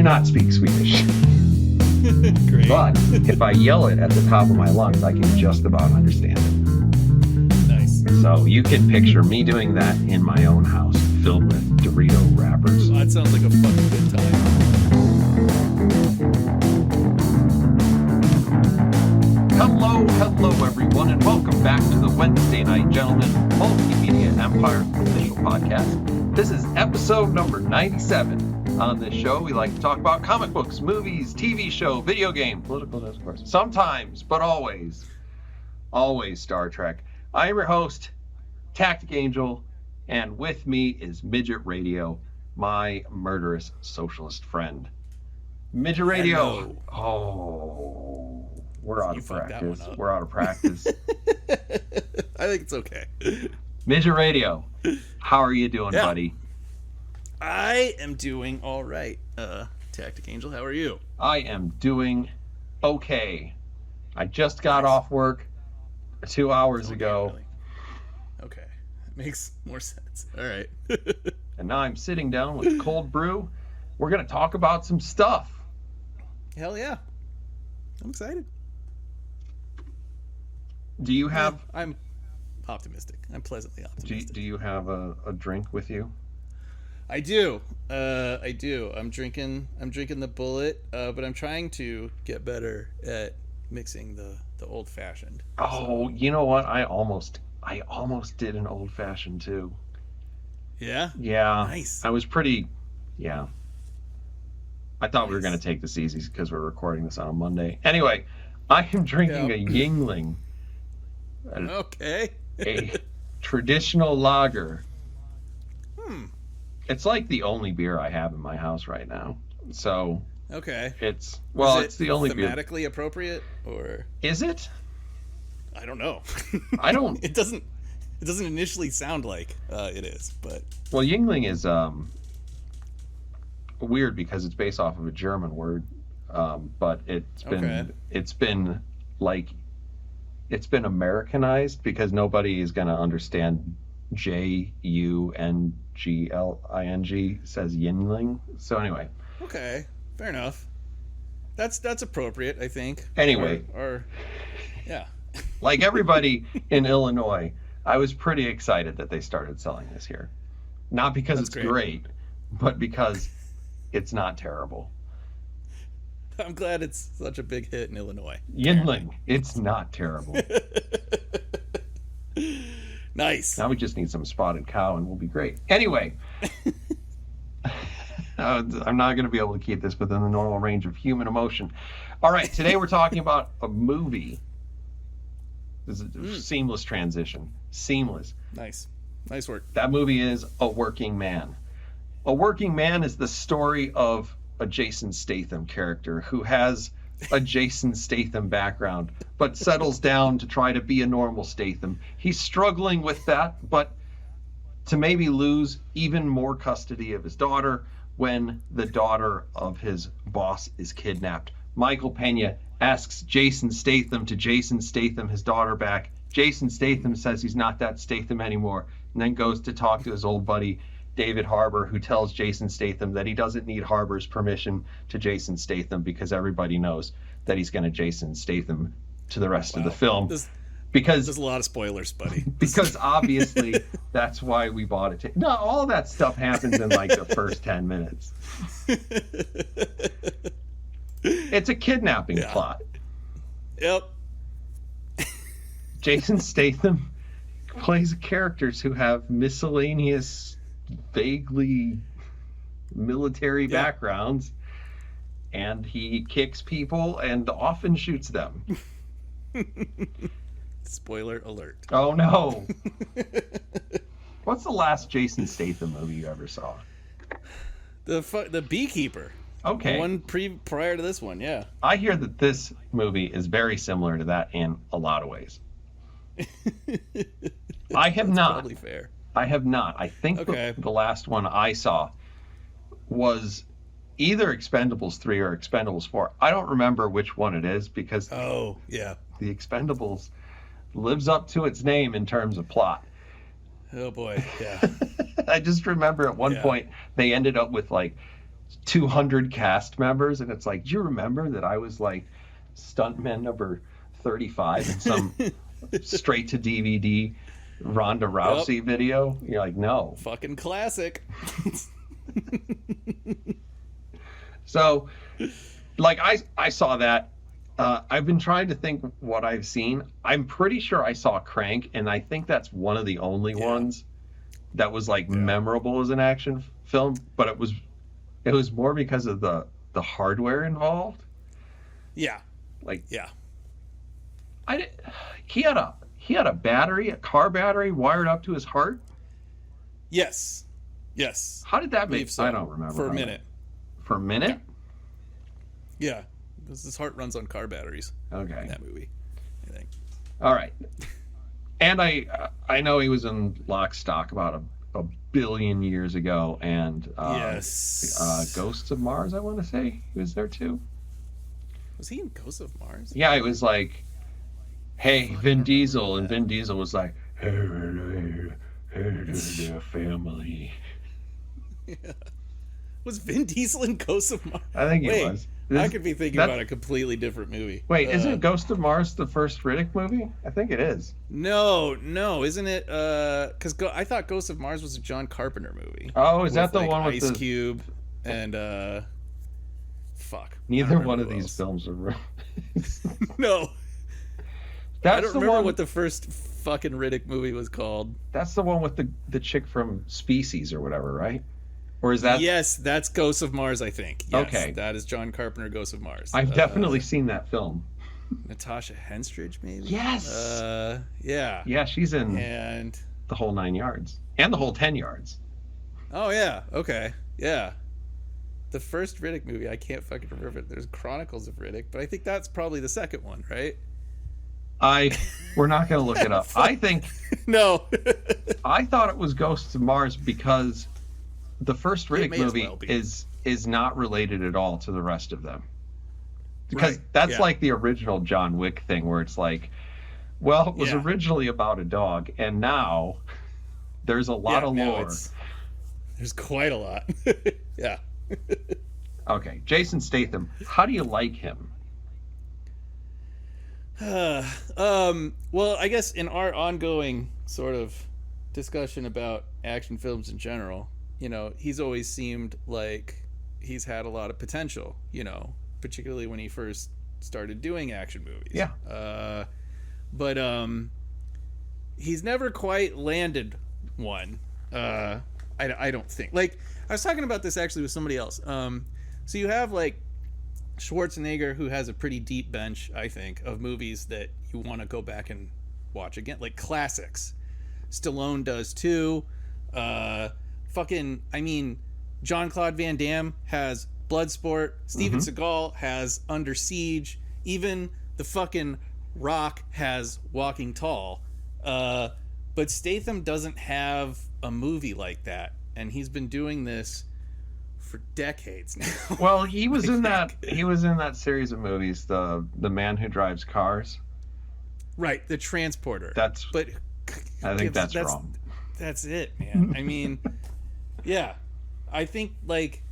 do not speak Swedish. Great. But if I yell it at the top of my lungs, I can just about understand it. Nice. So you can picture me doing that in my own house, filled with Dorito wrappers. Well, that sounds like a fucking good time. Hello everyone, and welcome back to the Wednesday Night Gentlemen Multimedia Empire official podcast. This is episode number 97. On this show, we like to talk about comic books, movies, TV show, video game, political discourse. Sometimes, but always Star Trek. I am your host, Tactic Angel, and with me is Midget Radio, my murderous socialist friend. Midget Radio. Hello. Oh, we're out of practice. We're out of practice. I think it's okay. Midget Radio, how are you doing, buddy? I am doing all right. Tactic Angel, how are you? I am doing okay. I just got off work 2 hours ago. Really? Okay. Makes more sense. All right. And now I'm sitting down with cold brew. We're going to talk about some stuff. Hell yeah. I'm excited. Do you have... I'm optimistic. I'm pleasantly optimistic. Do you have a drink with you? I do. I'm drinking the Bullet, but I'm trying to get better at mixing the old fashioned. Oh, you know what? I almost did an old fashioned too. Yeah? Yeah. Nice. I was pretty... Yeah. I thought we were going to take this easy because we're recording this on a Monday. Anyway, I am drinking a Yingling. Okay. A traditional lager. It's like the only beer I have in my house right now. So okay. It's the only beer. Thematically appropriate, or is it? I don't know. I don't. It doesn't initially sound like it is, but well, Yingling is weird because it's based off of a German word, but it's been Americanized because nobody is going to understand Junglin says Yingling. So anyway. Okay, fair enough. That's appropriate, I think. Anyway, or yeah. Like everybody in Illinois, I was pretty excited that they started selling this here. Not because it's great, but because it's not terrible. I'm glad it's such a big hit in Illinois. Yingling, it's not terrible. Nice. Now we just need some spotted cow and we'll be great. Anyway, I'm not going to be able to keep this within the normal range of human emotion. All right, today we're talking about a movie. This is a seamless transition. Seamless. Nice work. That movie is A Working Man. A Working Man is the story of a Jason Statham character who has a Jason Statham background, but settles down to try to be a normal Statham. He's struggling with that, but to maybe lose even more custody of his daughter when the daughter of his boss is kidnapped. Michael Pena asks Jason Statham to Jason Statham his daughter back. Jason Statham says he's not that Statham anymore, and then goes to talk to his old buddy David Harbour, who tells Jason Statham that he doesn't need Harbour's permission to Jason Statham because everybody knows that he's going to Jason Statham to the rest of the film. Because there's a lot of spoilers, buddy. Because obviously that's why we bought it. No, all that stuff happens in like the first 10 minutes. It's a kidnapping plot. Yep. Jason Statham plays characters who have miscellaneous, vaguely military backgrounds, and he kicks people and often shoots them. Spoiler alert. Oh no. What's the last Jason Statham movie you ever saw? The Beekeeper. Okay. The one prior to this one, yeah. I hear that this movie is very similar to that in a lot of ways. I have not. Probably fair. I have not. I think the last one I saw was either Expendables 3 or Expendables 4. I don't remember which one it is because the Expendables lives up to its name in terms of plot. Oh boy, yeah. I just remember at one point they ended up with like 200 cast members, and it's like, do you remember that I was like stuntman number 35 in some straight to DVD Ronda Rousey video? You're like, no. Fucking classic. So, like, I saw that. I've been trying to think what I've seen. I'm pretty sure I saw Crank, and I think that's one of the only ones that was like memorable as an action film. But it was more because of the hardware involved. Yeah. Like, he had a battery, a car battery wired up to his heart. Yes. How did that make? So. I don't remember. For a minute. For a minute? Yeah. Because his heart runs on car batteries. Okay. In that movie, I think. All right. And I know he was in Lock, Stock about a billion years ago, and Ghosts of Mars, I want to say he was there too. Was he in Ghosts of Mars? Yeah, it was like, hey, Vin Diesel, and Vin Diesel was like, hey, family. Yeah. Was Vin Diesel in Ghosts of Mars? I think he was. I could be thinking about a completely different movie. Wait, isn't Ghost of Mars the first Riddick movie? I think it is. No, isn't it? Because I thought Ghost of Mars was a John Carpenter movie. Oh, is that the one with Ice Cube and fuck. Neither one of these films are real. No. I don't remember what the first fucking Riddick movie was called. That's the one with the chick from Species or whatever, right? Or is that? Yes, that's Ghosts of Mars, I think. Yes, okay. That is John Carpenter, Ghosts of Mars. I've definitely seen that film. Natasha Henstridge, maybe? Yes. Yeah. Yeah, she's in and the whole 9 yards. And the whole 10 yards. Oh, yeah. Okay. Yeah. The first Riddick movie, I can't fucking remember it. There's Chronicles of Riddick, but I think that's probably the second one, right? We're not going to look it up. I think... No. I thought it was Ghosts of Mars because... the first Riddick movie is not related at all to the rest of them. Because that's like the original John Wick thing where it's like, well, it was originally about a dog, and now there's a lot of lore. There's quite a lot. Yeah. Okay, Jason Statham, how do you like him? Well, I guess in our ongoing sort of discussion about action films in general, you know, he's always seemed like he's had a lot of potential, you know, particularly when he first started doing action movies. Yeah. But he's never quite landed one. I don't think. Like, I was talking about this actually with somebody else. So you have like Schwarzenegger, who has a pretty deep bench, I think, of movies that you want to go back and watch again, like classics. Stallone does too. Jean-Claude Van Damme has Bloodsport. Steven Seagal has Under Siege. Even the fucking Rock has Walking Tall. But Statham doesn't have a movie like that, and he's been doing this for decades now. Well, he was in that series of movies, the Man Who Drives Cars. Right, The Transporter. I think that's wrong. That's it, man. I mean, yeah, I think like,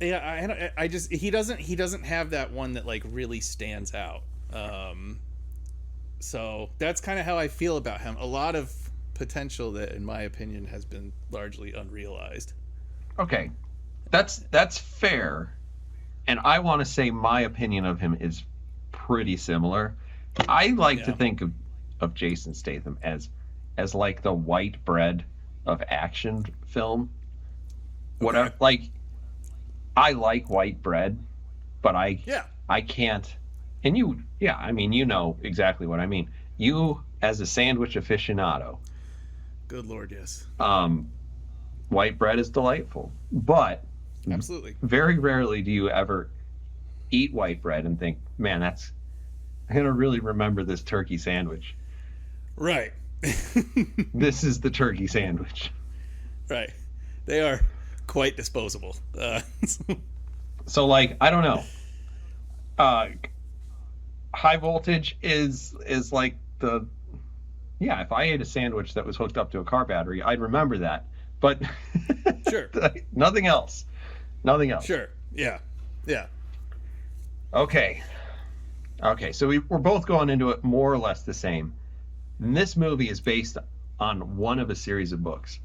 yeah, he doesn't have that one that like really stands out. So that's kind of how I feel about him. A lot of potential that, in my opinion, has been largely unrealized. Okay, that's fair, and I want to say my opinion of him is pretty similar. I like to think of Jason Statham as like the white bread of action film. Whatever, like, I like white bread, but I can't. And you know exactly what I mean. You, as a sandwich aficionado. Good Lord, yes. White bread is delightful, but absolutely, very rarely do you ever eat white bread and think, man, I'm gonna really remember this turkey sandwich. Right. This is the turkey sandwich. Right. They are quite disposable. So, like, I don't know. High Voltage is like the... Yeah, if I ate a sandwich that was hooked up to a car battery, I'd remember that. But sure, nothing else. Nothing else. Sure. Yeah. Yeah. Okay. So we're both going into it more or less the same. And this movie is based on one of a series of books.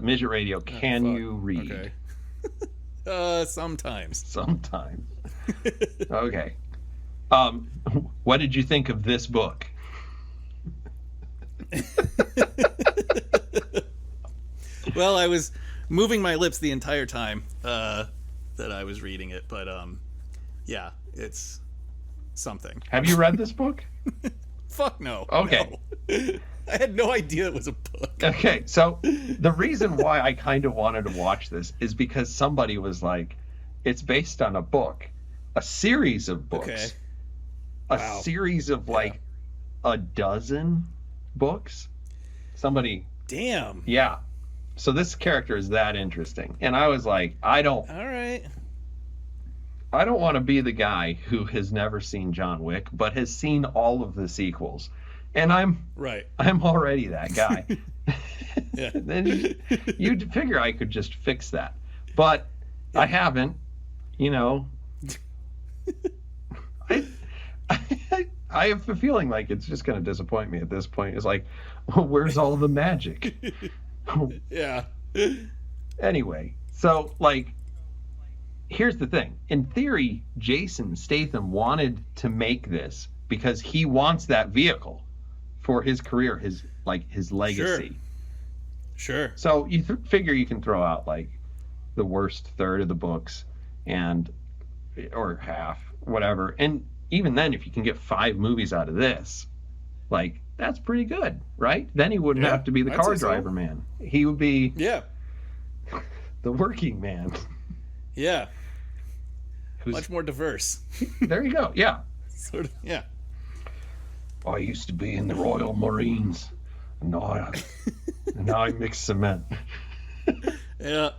Midget Radio, can you read? Okay. Sometimes. Sometimes. Okay. What did you think of this book? Well, I was moving my lips the entire time that I was reading it, but yeah, it's something. Have you read this book? Fuck no. Okay. No. I had no idea it was a book. Okay, so the reason why I kind of wanted to watch this is because somebody was like, it's based on a book, a series of books, Okay. a Wow. series of like a dozen books. Somebody, Damn. yeah. So this character is that interesting, and I was like, I don't All right. want to be the guy who has never seen John Wick, but has seen all of the sequels, and I'm Right. already that guy. Yeah. Then you'd figure I could just fix that, but I haven't. You know, I have a feeling like it's just going to disappoint me at this point. It's like, where's all the magic? Yeah. Anyway, so like, here's the thing. In theory, Jason Statham wanted to make this because he wants that vehicle for his career, his legacy. Sure. So you figure you can throw out like the worst third of the books or half, whatever. And even then, if you can get 5 movies out of this, like, that's pretty good, right? Then he wouldn't have to be the I'd car say so. driver man. He would be Yeah. the working man. Yeah. Who's, Much more diverse. there you go. Yeah. Sort of. Yeah. I used to be in the Royal Marines. Now I mix cement. Yeah.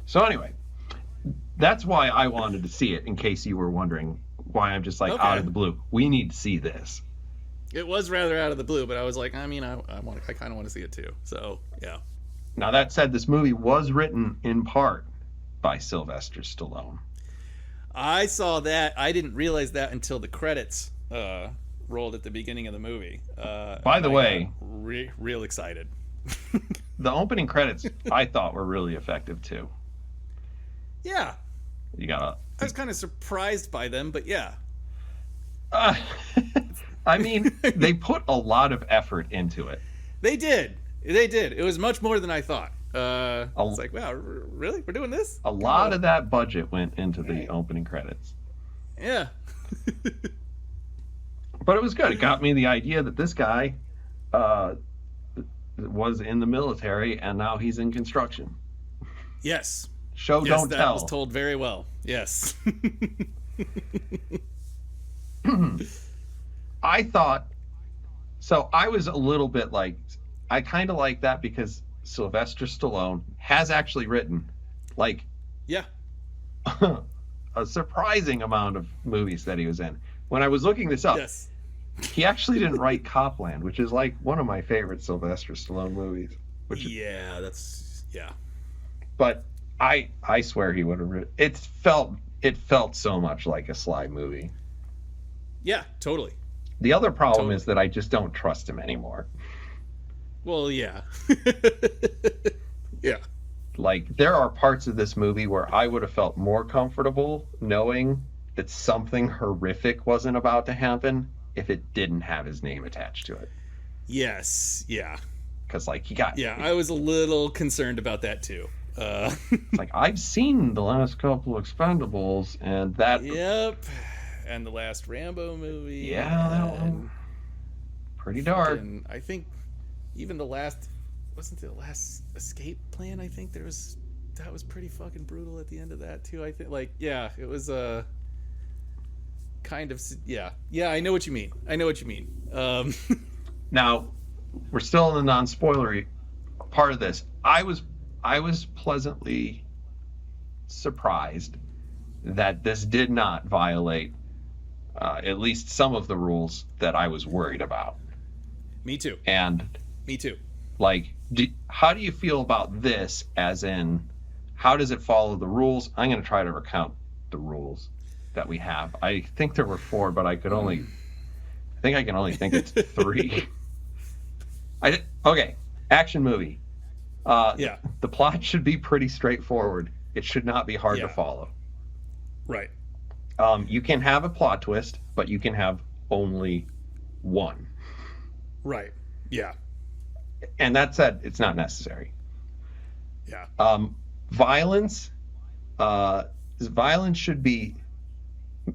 So anyway, that's why I wanted to see it, in case you were wondering why I'm just like out of the blue. We need to see this. It was rather out of the blue, but I was like, I mean, I kind of want to see it too. So, yeah. Now, that said, this movie was written in part by Sylvester Stallone. I saw that. I didn't realize that until the credits rolled at the beginning of the movie. By the way, real excited. the opening credits I thought were really effective too. Yeah. You gotta. I was kind of surprised by them, but yeah. I mean, they put a lot of effort into it. They did. It was much more than I thought. It's like, wow, really? We're doing this? A lot of that budget went into the opening credits. Yeah. But it was good. It got me the idea that this guy was in the military and now he's in construction. Yes. Show don't that tell. was told very well. Yes. I thought, so I was a little bit like, I kind of like that because Sylvester Stallone has actually written like Yeah. a surprising amount of movies that he was in. When I was looking this up, Yes. he actually didn't write Copland, which is like one of my favorite Sylvester Stallone movies. Yeah, yeah. But I swear he would have written. It felt so much like a Sly movie. Yeah, totally. The other problem is that I just don't trust him anymore. Well, yeah. Yeah. Like, there are parts of this movie where I would have felt more comfortable knowing that something horrific wasn't about to happen if it didn't have his name attached to it. Yes. Yeah. Because, like, he got... Yeah, I was a little concerned about that, too. It's like, I've seen the last couple Expendables, and that... Yep. And the last Rambo movie. Yeah, that one. Pretty dark. And I think even the last... Wasn't the last Escape Plan? I think that was pretty fucking brutal at the end of that, too. I think, like, yeah, it was kind of... Yeah. Yeah, I know what you mean. Now, we're still in the non-spoilery part of this. I was pleasantly surprised that this did not violate at least some of the rules that I was worried about. Me too. And Me too. like, how do you feel about this? As in, how does it follow the rules? I'm going to try to recount the rules that we have. I think there were 4, but I can only think it's 3. Okay, action movie. Yeah. The plot should be pretty straightforward. It should not be hard to follow. Right. You can have a plot twist, but you can have only one. Right. Yeah. And that said, it's not necessary. Yeah. Violence should be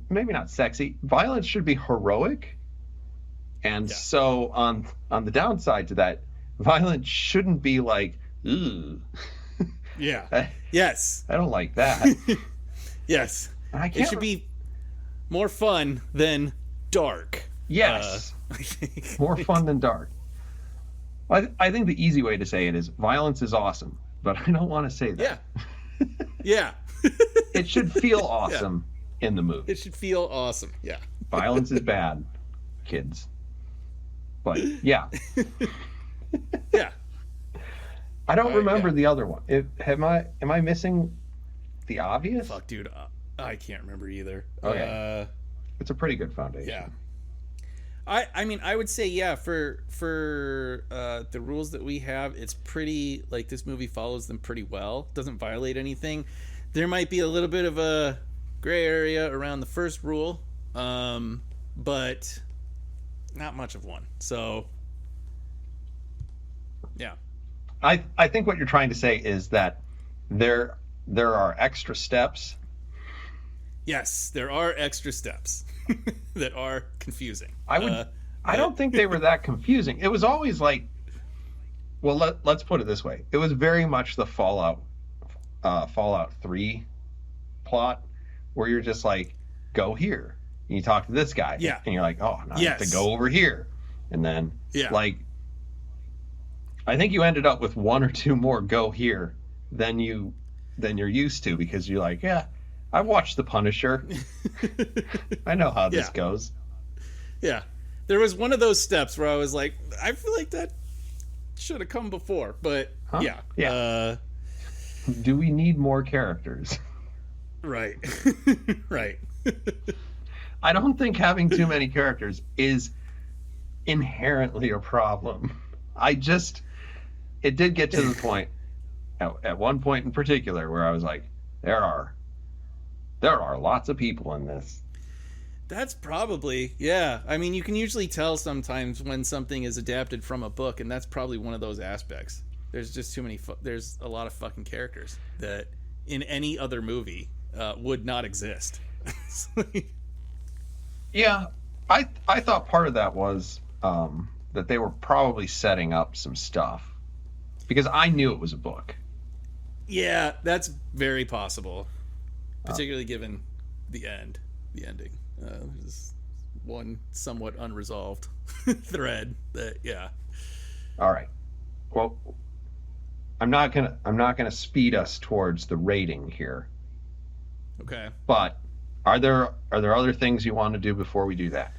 maybe not sexy. Violence should be heroic. And so on the downside to that, violence shouldn't be like, ooh. Yeah. Yes. I don't like that. Yes. It should be more fun than dark. Yes. More fun than dark. I think the easy way to say it is violence is awesome, but I don't want to say that. Yeah. It should feel awesome in the movie. It should feel awesome. Yeah. Violence is bad, kids. But yeah. Yeah. I don't remember the other one. Am I missing the obvious? Fuck, dude. I can't remember either. Okay. It's a pretty good foundation. Yeah. I mean, I would say, for the rules that we have, it's pretty, like, this movie follows them pretty well. Doesn't violate anything. There might be a little bit of a gray area around the first rule, but not much of one. So, yeah. I think what you're trying to say is that there are extra steps. Yes, there are extra steps that are confusing. I don't think they were that confusing. It was always like, well, let's put it this way. It was very much the Fallout 3 plot, where you're just like, go here. And you talk to this guy. Yeah. And you're like, oh, now I have to go over here. And then, like, I think you ended up with 1 or 2 more go here than you're used to, because you're like, yeah, I've watched The Punisher. I know how this goes. Yeah. There was one of those steps where I was like, I feel like that should have come before, but yeah. Do we need more characters? Right. Right. I don't think having too many characters is inherently a problem. It did get to the point at one point in particular where I was like, there are lots of people in this. That's probably, yeah. I mean, you can usually tell sometimes when something is adapted from a book, and that's probably one of those aspects. There's just too many, there's a lot of fucking characters that in any other movie would not exist. Yeah, I thought part of that was that they were probably setting up some stuff, because I knew it was a book. Yeah, that's very possible, particularly given the ending. There's one somewhat unresolved thread that, All right. Well, I'm not gonna speed us towards the rating here. Okay. But are there other things you want to do before we do that?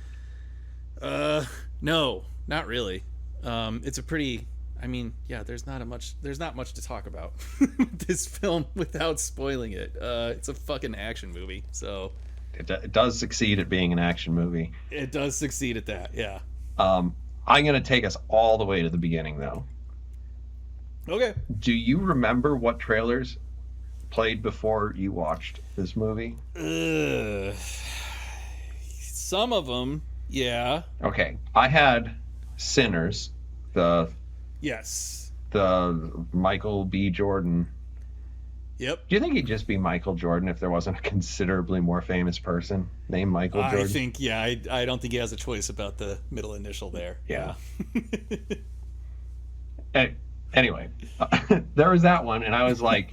No, not really. It's a pretty, I mean, there's not much to talk about with this film without spoiling it. It's a fucking action movie, so it does succeed at being an action movie. It does succeed at that, yeah. I'm going to take us all the way to the beginning, though. Okay. Do you remember what trailers played before you watched this movie? Some of them, yeah. Okay. I had Sinners, the Michael B. Jordan. Yep. Do you think he'd just be Michael Jordan if there wasn't a considerably more famous person named Michael Jordan? I think, I don't think he has a choice about the middle initial there. Yeah. Anyway, there was that one, and I was like,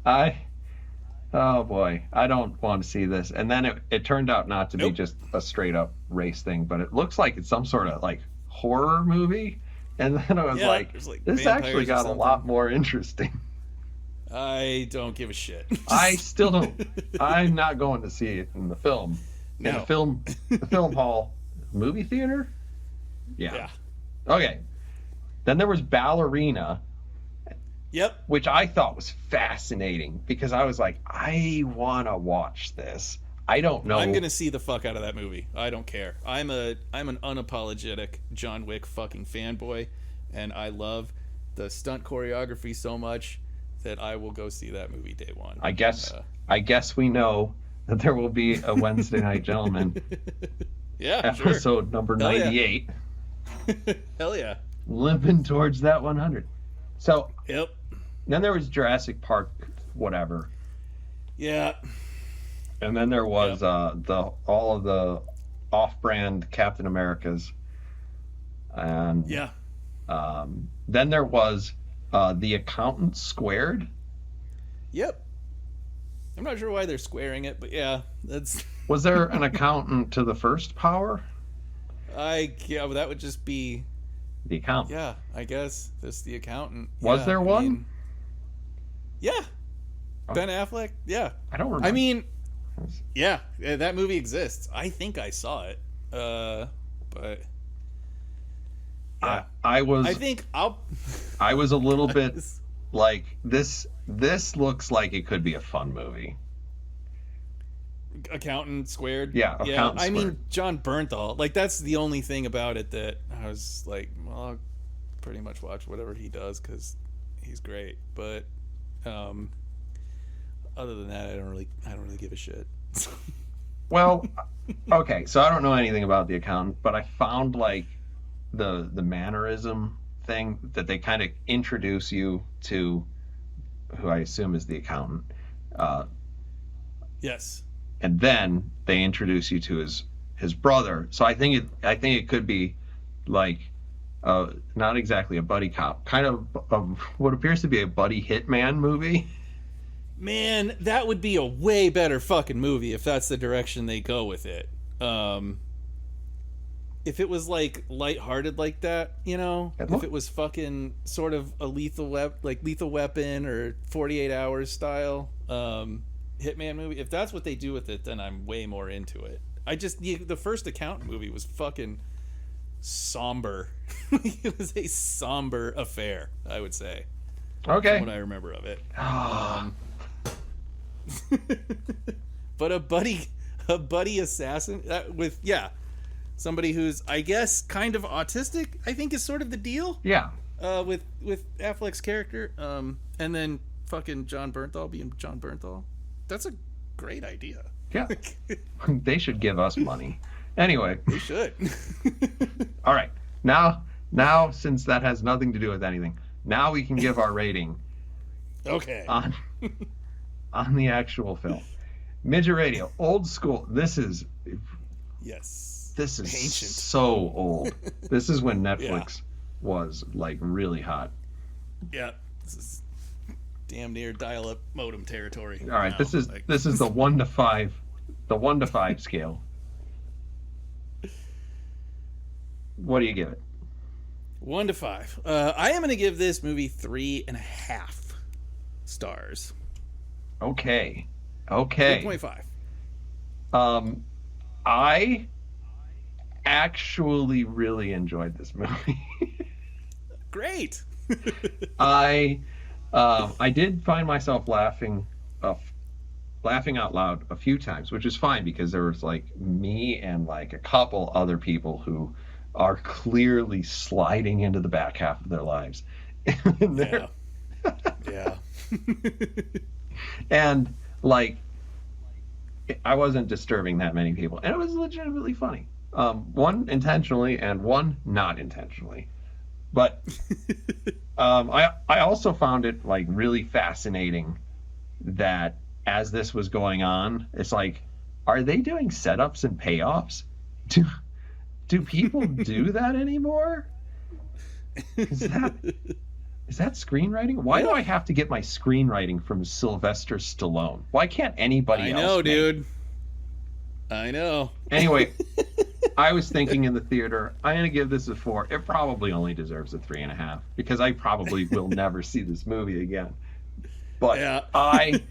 oh boy, I don't want to see this. And then it turned out not to be just a straight up race thing, but it looks like it's some sort of like horror movie. And then I was like, this actually got a lot more interesting. I don't give a shit. I still don't. I'm not going to see it in the film. No. In the film hall, movie theater. Yeah. Okay. Then there was Ballerina, Yep. which I thought was fascinating because I was like, I want to watch this. I don't know. I'm gonna see the fuck out of that movie. I don't care. I'm an unapologetic John Wick fucking fanboy, and I love the stunt choreography so much that I will go see that movie day one. I guess we know that there will be a Wednesday Night Gentleman yeah, episode sure. number Hell 98. Yeah. Hell yeah. Limping towards that 100. So Yep. then there was Jurassic Park, whatever. Yeah. And then there was all of the off-brand Captain Americas, and Yeah. then there was The Accountant Squared. Yep. I'm not sure why they're squaring it, but yeah, that's. Was there an accountant to the first Power? But that would just be. The Accountant. Yeah, I guess that's The Accountant. Was Yeah, there one? Yeah. Oh. Ben Affleck. Yeah. I don't remember. I mean, yeah, that movie exists. I think I saw it, but yeah, I was. I think I'll. I was a little bit like this. This looks like it could be a fun movie. Accountant Squared. Yeah, Accountant I mean, Squared. John Bernthal. Like, that's the only thing about it that I was like, well, I'll pretty much watch whatever he does because he's great. But other than that, I don't really give a shit. Well, okay, so I don't know anything about The Accountant, but I found like the mannerism thing that they kind of introduce you to, who I assume is the accountant, Yes. and then they introduce you to his brother. So I think it could be like not exactly a buddy cop, kind of what appears to be a buddy hitman movie. Man, that would be a way better fucking movie if that's the direction they go with it. If it was like lighthearted like that, if it was fucking sort of a Lethal Weapon or 48 Hours style hitman movie, if that's what they do with it, then I'm way more into it. The first Accountant movie was fucking somber. It was a somber affair, I would say. Okay. From what I remember of it. But a buddy assassin with somebody who's, I guess, kind of autistic, I think is sort of the deal. Yeah. With Affleck's character, and then fucking John Bernthal being John Bernthal. That's a great idea. Yeah. They should give us money. Anyway. They should. All right. Now, since that has nothing to do with anything, now we can give our rating. Okay. On the actual film. Midget Radio, old school. This is ancient. So old. This is when Netflix was like really hot. Yeah. This is damn near dial-up modem territory. All right, this is the 1 to 5, the 1 to 5 scale. What do you give it? 1 to 5. I am going to give this movie 3.5 stars. Okay. 3.5. I actually really enjoyed this movie. Great. I did find myself laughing out loud a few times, which is fine because there was like me and like a couple other people who are clearly sliding into the back half of their lives. Yeah. And like, I wasn't disturbing that many people, and it was legitimately funny. One intentionally and one not intentionally. But I also found it like really fascinating that as this was going on, it's like, are they doing setups and payoffs? Do people do that anymore? Is that screenwriting? Why do I have to get my screenwriting from Sylvester Stallone? Why can't anybody else? I know, dude. I know. Anyway, I was thinking in the theater, I'm going to give this a 4. It probably only deserves a 3.5 because I probably will never see this movie again. But yeah. I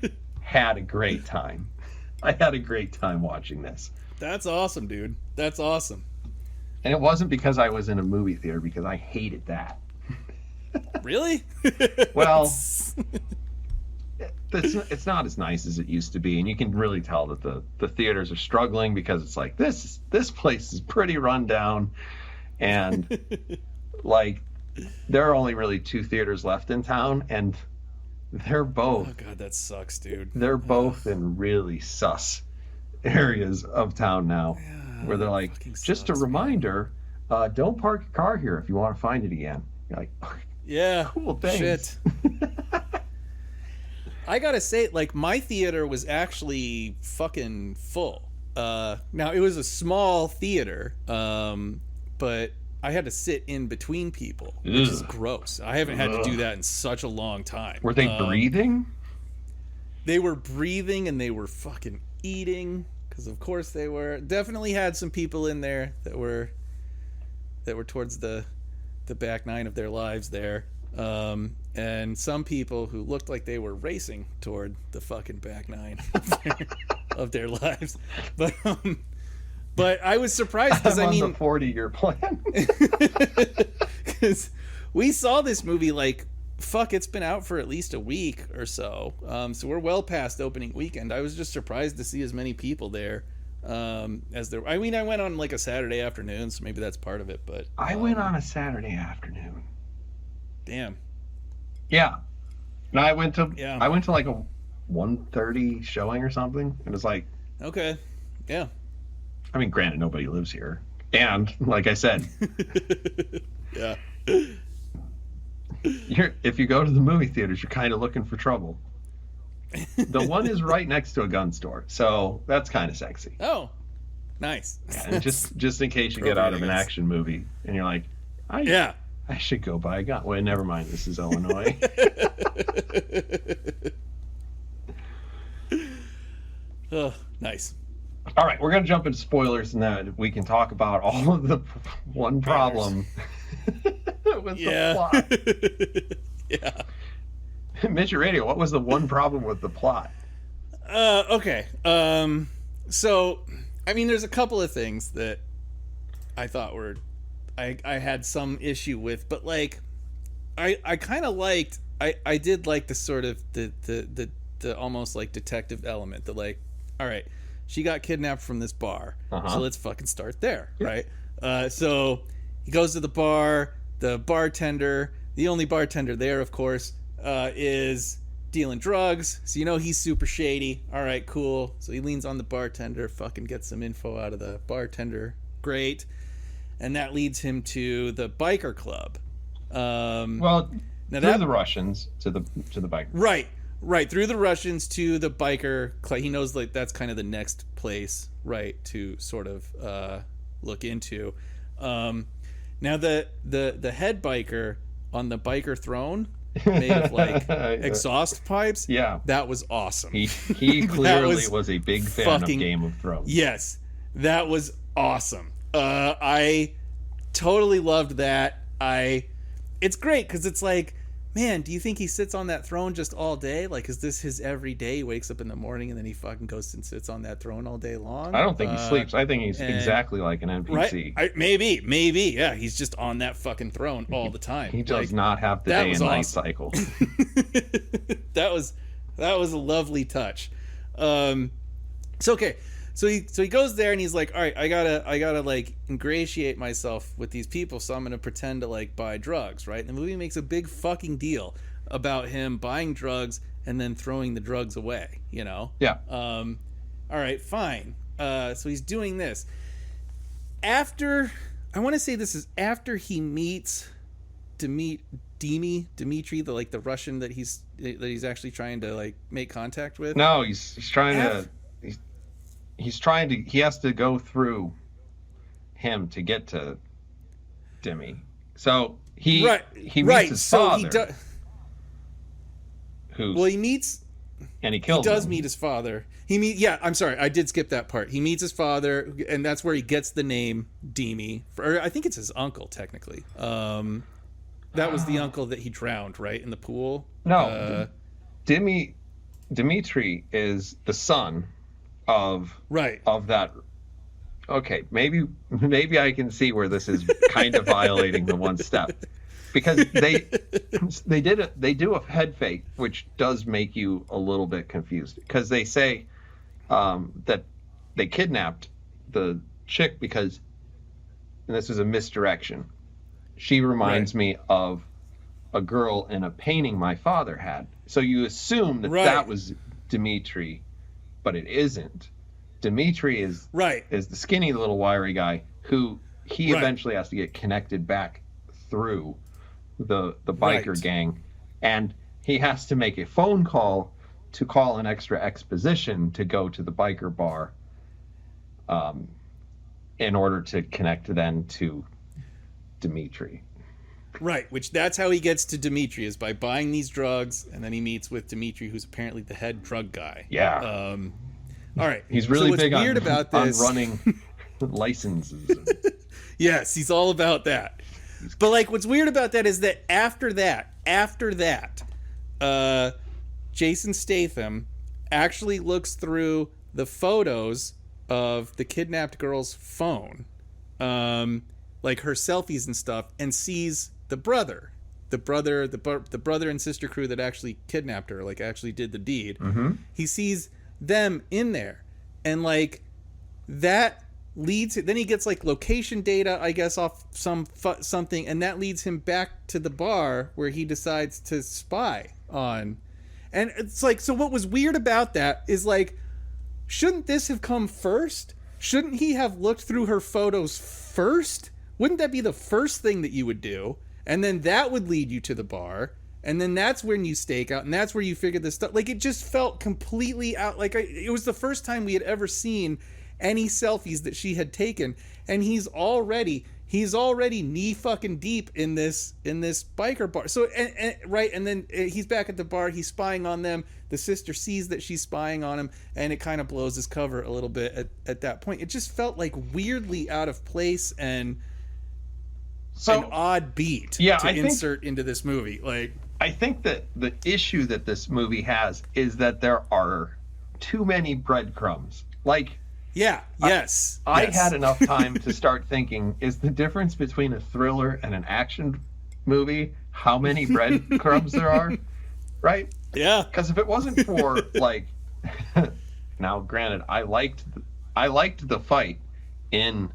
had a great time. I had a great time watching this. That's awesome, dude. That's awesome. And it wasn't because I was in a movie theater, because I hated that. Really? Well, it's not as nice as it used to be, and you can really tell that the theaters are struggling because it's like this place is pretty run down, and like there are only really 2 theaters left in town, and they're both Oh god, that sucks, dude. they're both in really sus areas of town now, Yeah, where they're like, fucking just a sucks, man. reminder, don't park your car here if you want to find it again. You're like, Yeah. cool, thanks. Shit. I gotta say, like, my theater was actually fucking full. Now it was a small theater, but I had to sit in between people, which is Ugh. gross. I haven't had to do that in such a long time. Were they breathing? They were breathing and they were fucking eating, because of course they were. Definitely had some people in there that were towards the back nine of their lives there. And some people who looked like they were racing toward the fucking back nine of their lives. But I was surprised because I'm on the 40-year plan. because we saw this movie like, fuck, it's been out for at least a week or so. So we're well past opening weekend. I was just surprised to see as many people there as there. I mean, I went on like a Saturday afternoon, so maybe that's part of it. But I went on a Saturday afternoon. damn. Yeah. No, I went to like a 1:30 showing or something. It was like, Okay. Yeah. I mean, granted, nobody lives here, and like I said, Yeah. if you go to the movie theaters, you're kind of looking for trouble. The one is right next to a gun store, so that's kind of sexy. Oh, nice. And just in case you get out of an action movie and you're like, Yeah. I should go buy a gun. Wait, never mind. This is Illinois. Oh, nice. All right, we're going to jump into spoilers, and then we can talk about all of the one problem with Yeah. the plot. Yeah. Midget Radio, what was the one problem with the plot? Okay. So, I mean, there's a couple of things that I thought were, I had some issue with, but like, I kind of liked, I did like the sort of the almost like detective element, the like, all right, she got kidnapped from this bar, so let's fucking start there, right? So he goes to the bar, the bartender, the only bartender there, of course, is dealing drugs, so you know he's super shady. All right, cool. So he leans on the bartender, fucking gets some info out of the bartender. Great. And that leads him to the biker club. Well, now through the Russians to the biker. Right, through the Russians to the biker club. He knows like that's kind of the next place, right, to sort of look into. Now the head biker on the biker throne, made of like exhaust pipes. Yeah, that was awesome. He clearly was a big fan of Game of Thrones. Yes, that was awesome. I totally loved that. It's great because it's like, man, do you think he sits on that throne just all day? Like, is this his every day? He wakes up in the morning and then he fucking goes and sits on that throne all day long. I don't think he sleeps. I think he's exactly like an NPC. Right? Maybe. Yeah, he's just on that fucking throne all the time. He does not have the day and night cycle. That was a lovely touch. So okay. So he goes there and he's like, all right, I gotta like ingratiate myself with these people, so I'm gonna pretend to like buy drugs, right? And the movie makes a big fucking deal about him buying drugs and then throwing the drugs away, you know? Yeah. All right, fine. So he's doing this. After, I want to say this is after he meets Dimitri, the Russian that he's actually trying to like make contact with. No, he's trying to. He has to go through him to get to Demi. So he meets his father. He meets and he kills him. He does meet his father. I'm sorry, I did skip that part. He meets his father, and that's where he gets the name Demi. Or I think it's his uncle, technically. That was the uncle that he drowned, right, in the pool. No, Dimitri is the son of that. Okay, maybe I can see where this is kind of violating the one step, because they do a head fake, which does make you a little bit confused, because they say that they kidnapped the chick because, and this is a misdirection, she reminds me of a girl in a painting my father had. So you assume that that was Dimitri, but it isn't. Dimitri is the skinny little wiry guy who he eventually has to get connected back through the biker gang, and he has to make a phone call to call an extra exposition to go to the biker bar in order to connect then to Dimitri. Right, which that's how he gets to Dimitri, is by buying these drugs, and then he meets with Dimitri, who's apparently the head drug guy. Yeah. All right. He's really big weird about this, on running licenses. Yes, he's all about that. But like, what's weird about that is that after that, Jason Statham actually looks through the photos of the kidnapped girl's phone, like her selfies and stuff, and sees the brother and sister crew that actually kidnapped her, like actually did the deed. Mm-hmm. He sees them in there, and like that leads, then he gets like location data, I guess, off something, and that leads him back to the bar where he decides to spy on. And it's like, so what was weird about that is like, shouldn't this have come first? Shouldn't he have looked through her photos first? Wouldn't that be the first thing that you would do? And then that would lead you to the bar, and then that's when you stake out, and that's where you figure this stuff. Like, it just felt completely out. Like, it was the first time we had ever seen any selfies that she had taken, and he's already knee fucking deep in this biker bar. So and then he's back at the bar, he's spying on them. The sister sees that she's spying on him, and it kind of blows his cover a little bit at that point. It just felt like weirdly out of place and an odd beat to insert into this movie. Like, I think that the issue that this movie has is that there are too many breadcrumbs. Like, I had enough time to start thinking, is the difference between a thriller and an action movie how many breadcrumbs there are? Right? Yeah. Because if it wasn't for, like, now granted, I liked the fight in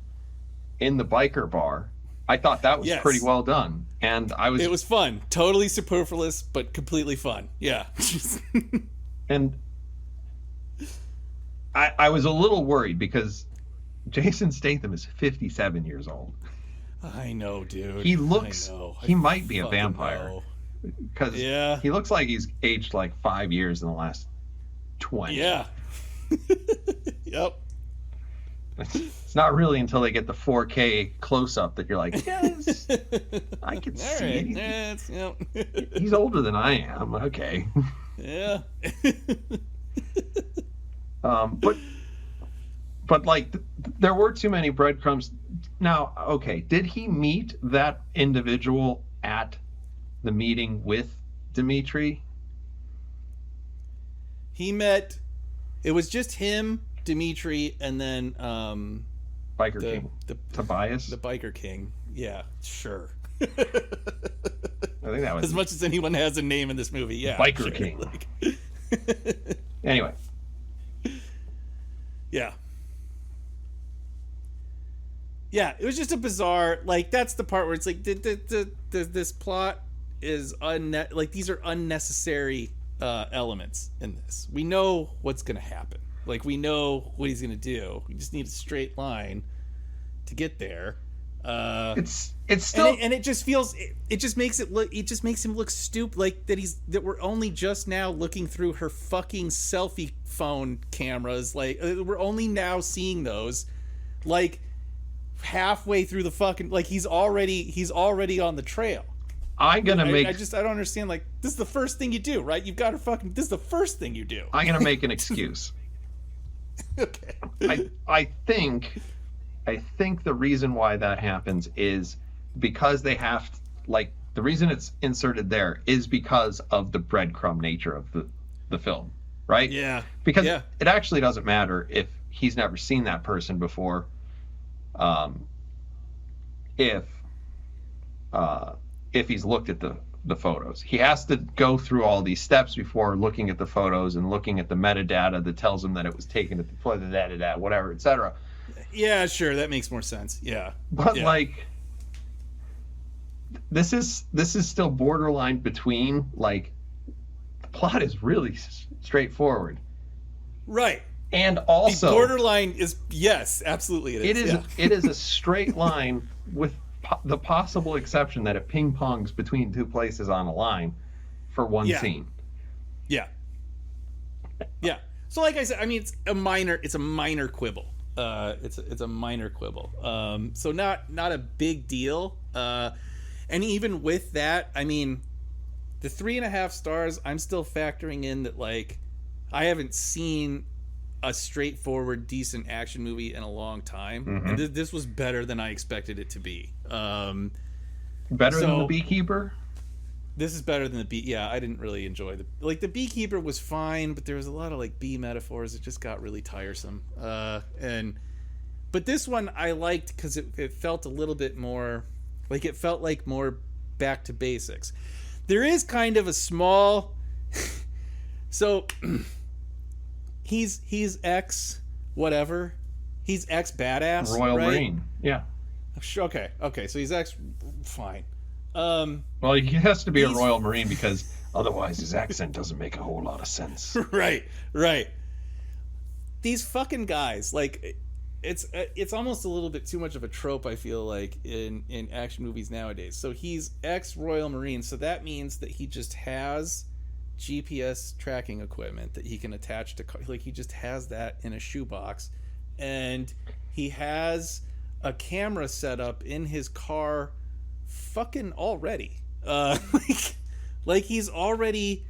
the biker bar. I thought that was pretty well done. And it was fun. Totally superfluous, but completely fun. Yeah. And I was a little worried because Jason Statham is 57 years old. I know, dude. He might be a vampire. Because he looks like he's aged like 5 years in the last 20. Yeah. Yep. It's not really until they get the 4K close-up that you're like, yes, I can see it. He's older than I am. Okay. Yeah. But like, there were too many breadcrumbs. Now, okay, did he meet that individual at the meeting with Dimitri? It was just him, Dimitri, and then Biker King Tobias, the Biker King. Yeah, sure. I think that was as much as anyone has a name in this movie. Yeah, Biker sure. King. Like... Anyway, yeah, it was just a bizarre. Like, that's the part where it's like this plot is like, these are unnecessary elements in this. We know what's gonna happen. Like, we know what he's gonna do. We just need a straight line to get there. It's still, and it just feels, it just makes him look stupid. Like, that we're only just now looking through her fucking selfie phone cameras. Like, we're only now seeing those, like, halfway through the fucking, like, he's already on the trail. I don't understand. Like, this is the first thing you do, right? You've got her fucking. This is the first thing you do. I'm gonna make an excuse. Okay. I think the reason why that happens is because they have, like, the reason it's inserted there is because of the breadcrumb nature of the film, right? Yeah. Because it actually doesn't matter if he's never seen that person before. If if he's looked at the photos. He has to go through all these steps before looking at the photos and looking at the metadata that tells him that it was taken at the whatever, etc. Yeah, sure, that makes more sense. Yeah. But yeah. like, this is still borderline between, like, the plot is really straightforward. Right. And also, the borderline is, yes, absolutely it is. It is a straight line with the possible exception that it ping pongs between two places on a line for one scene. Yeah. Yeah. So like I said, I mean, it's a minor quibble. It's a minor quibble. So not a big deal. And even with that, I mean, the 3.5 stars, I'm still factoring in that, like, I haven't seen a straightforward, decent action movie in a long time. Mm-hmm. And this was better than I expected it to be. Better than The Beekeeper? This is better than yeah, I didn't really enjoy The Beekeeper was fine, but there was a lot of, like, bee metaphors. It just got really tiresome. But this one I liked because it felt a little bit more, like, it felt like more back to basics. There is kind of a small so he's ex whatever. He's ex badass. Royal right? Marine. Yeah. Okay. So he's ex fine. Well, he has to be a Royal Marine because otherwise his accent doesn't make a whole lot of sense. Right. These fucking guys, like, it's almost a little bit too much of a trope, I feel like, in action movies nowadays. So he's ex-Royal Marine, so that means that he just has GPS tracking equipment that he can attach to, like, he just has that in a shoebox, and he has a camera set up in his car fucking already. Like he's already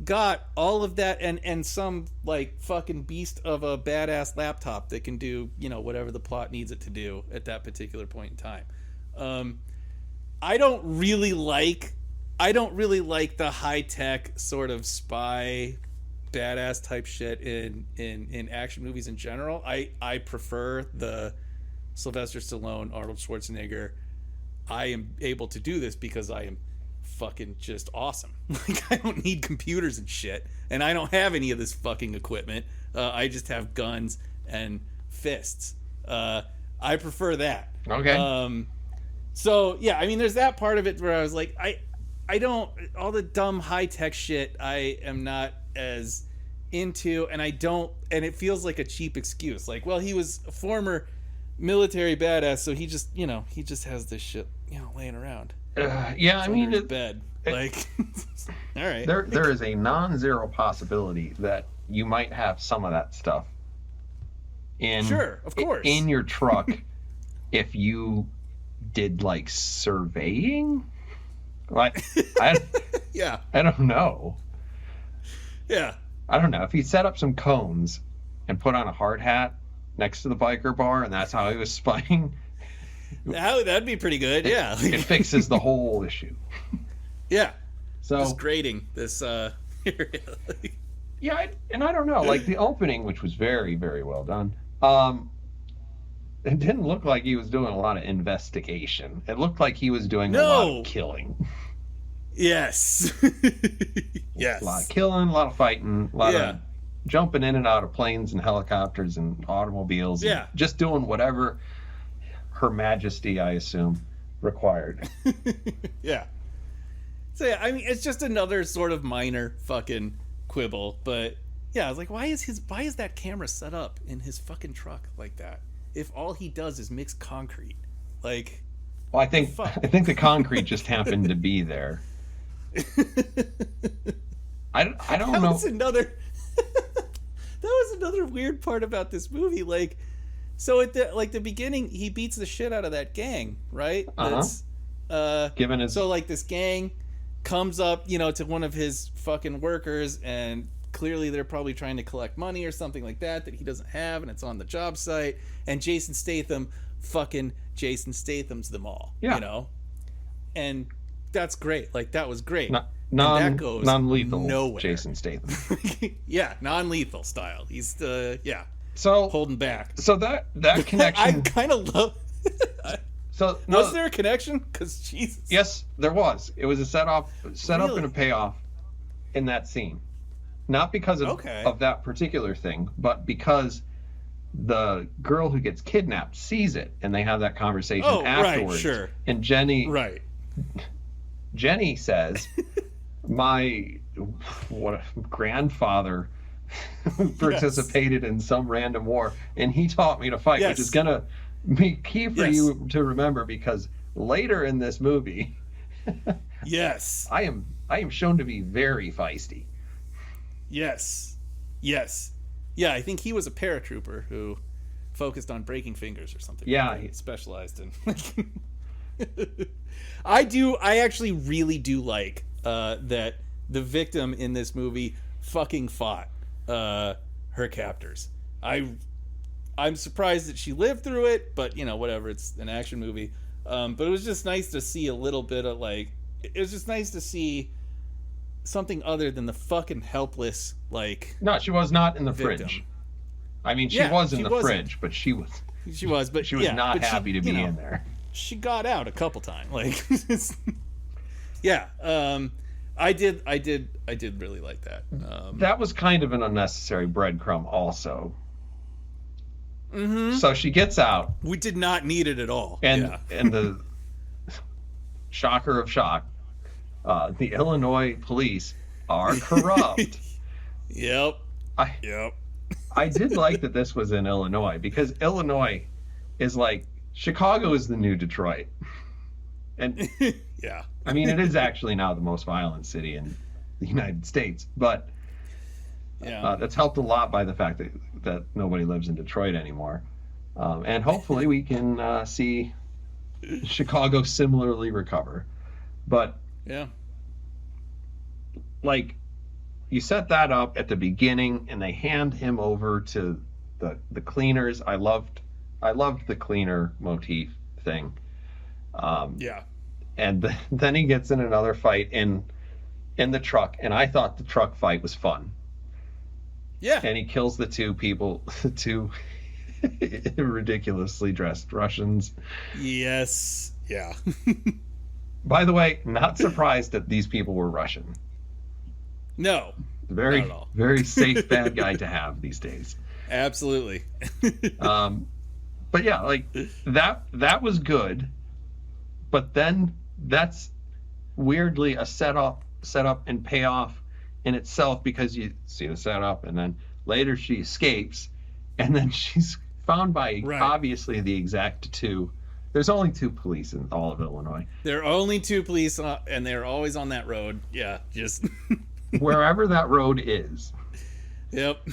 got all of that and some, like, fucking beast of a badass laptop that can do, you know, whatever the plot needs it to do at that particular point in time. I don't really like the high-tech sort of spy badass type shit in action movies in general. I prefer the Sylvester Stallone, Arnold Schwarzenegger. I am able to do this because I am fucking just awesome. Like, I don't need computers and shit, and I don't have any of this fucking equipment. I just have guns and fists. I prefer that. Okay. So yeah, I mean, there's that part of it where I was like, I don't, all the dumb high tech shit I am not as into, and and it feels like a cheap excuse. Like, well, he was a former military badass, so he just has this shit, you know, laying around. Yeah, I mean, bed. Like, all right. There is a non-zero possibility that you might have some of that stuff sure, of course, in your truck if you did, like, surveying. Like, yeah, I don't know. Yeah, I don't know if he set up some cones and put on a hard hat next to the biker bar, and that's how he was spying. That'd be pretty good. Yeah, it fixes the whole issue. Yeah. So just grading this area. Yeah, and I don't know, like, the opening, which was very, very well done. It didn't look like he was doing a lot of investigation. It looked like he was doing a lot of killing. Yes. Yes. A lot of killing, a lot of fighting, a lot of jumping in and out of planes and helicopters and automobiles. Yeah. And just doing whatever Her Majesty, I assume, required. Yeah. So yeah, I mean, it's just another sort of minor fucking quibble, but yeah, I was like, why is that camera set up in his fucking truck like that? If all he does is mix concrete, like. Well, I think the concrete just happened to be there. I don't know. That was another weird part about this movie. Like, so at the beginning, he beats the shit out of that gang, right? That's given his. So, like, this gang comes up, you know, to one of his fucking workers, and clearly they're probably trying to collect money or something like that he doesn't have, and it's on the job site, and Jason Statham Statham's them all. Yeah. You know, and that's great. Like, that was great. That goes non-lethal nowhere. Jason Statham. Yeah, non-lethal style. He's so holding back. So that connection. I kind of love. So Was no, there a connection? Because Jesus. yes, there was. It was a set up Really? and a payoff in that scene. Not because Okay. of that particular thing, but because the girl who gets kidnapped sees it, and they have that conversation Oh, right, afterwards. sure. And Jenny says, "My what grandfather participated in some random war, and he taught me to fight," Yes. which is gonna be key for Yes. you to remember, because later in this movie, Yes. I am shown to be very feisty. Yes. Yes. Yeah, I think he was a paratrooper who focused on breaking fingers or something. Yeah. He specialized in. I actually really do like that the victim in this movie fucking fought her captors. I'm surprised that she lived through it, but you know, whatever, it's an action movie. But it was just nice to see a little bit of like, it was just nice to see something other than the fucking helpless, like, No, she was not in the victim. fridge. I mean, she Yeah, was in she the wasn't. fridge, but she was but she was yeah, not but happy to be you know, in there. She got out a couple times, like, yeah. I did really like that. That was kind of an unnecessary breadcrumb, also. Mm-hmm. So she gets out, We did not need it at all. and Yeah. the shocker of shock, the Illinois police are corrupt. Yep. I Yep. I did like that this was in Illinois, because Illinois is like Chicago is the new Detroit, and Yeah. I mean it is actually now the most violent city in the United States, but Yeah. that's helped a lot by the fact that nobody lives in Detroit anymore, and hopefully we can see Chicago similarly recover. But Yeah. like, you set that up at the beginning, and they hand him over to the cleaners. I loved the cleaner motif thing. Yeah. And then he gets in another fight in the truck, and I thought the truck fight was fun. Yeah. And he kills the two people, the two ridiculously dressed Russians. Yes. Yeah. By the way, not surprised that these people were Russian. No. Very, Not at all. very safe bad guy to have these days. Absolutely. But yeah, like that was good. But then that's weirdly a setup and payoff in itself, because you see the setup, and then later she escapes, and then she's found by obviously the exact two. There's only two police in all of Illinois. There are only two police, and they're always on that road. Yeah, just Wherever that road is. Yep.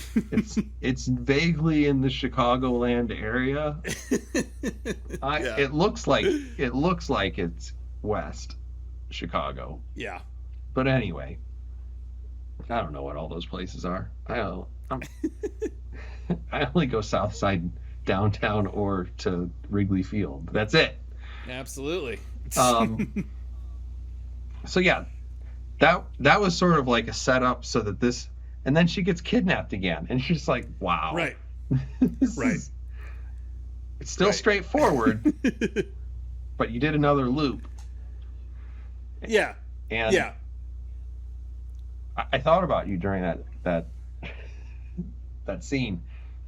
It's vaguely in the Chicagoland area. Yeah. It looks like it's West Chicago. Yeah. But anyway, I don't know what all those places are. I only go south side downtown or to Wrigley Field. That's it. Absolutely. So yeah, that was sort of like a setup so that this, and then she gets kidnapped again, and she's like, wow. Right. Right. It's still straightforward, but you did another loop. Yeah. And Yeah. I thought about you during that scene,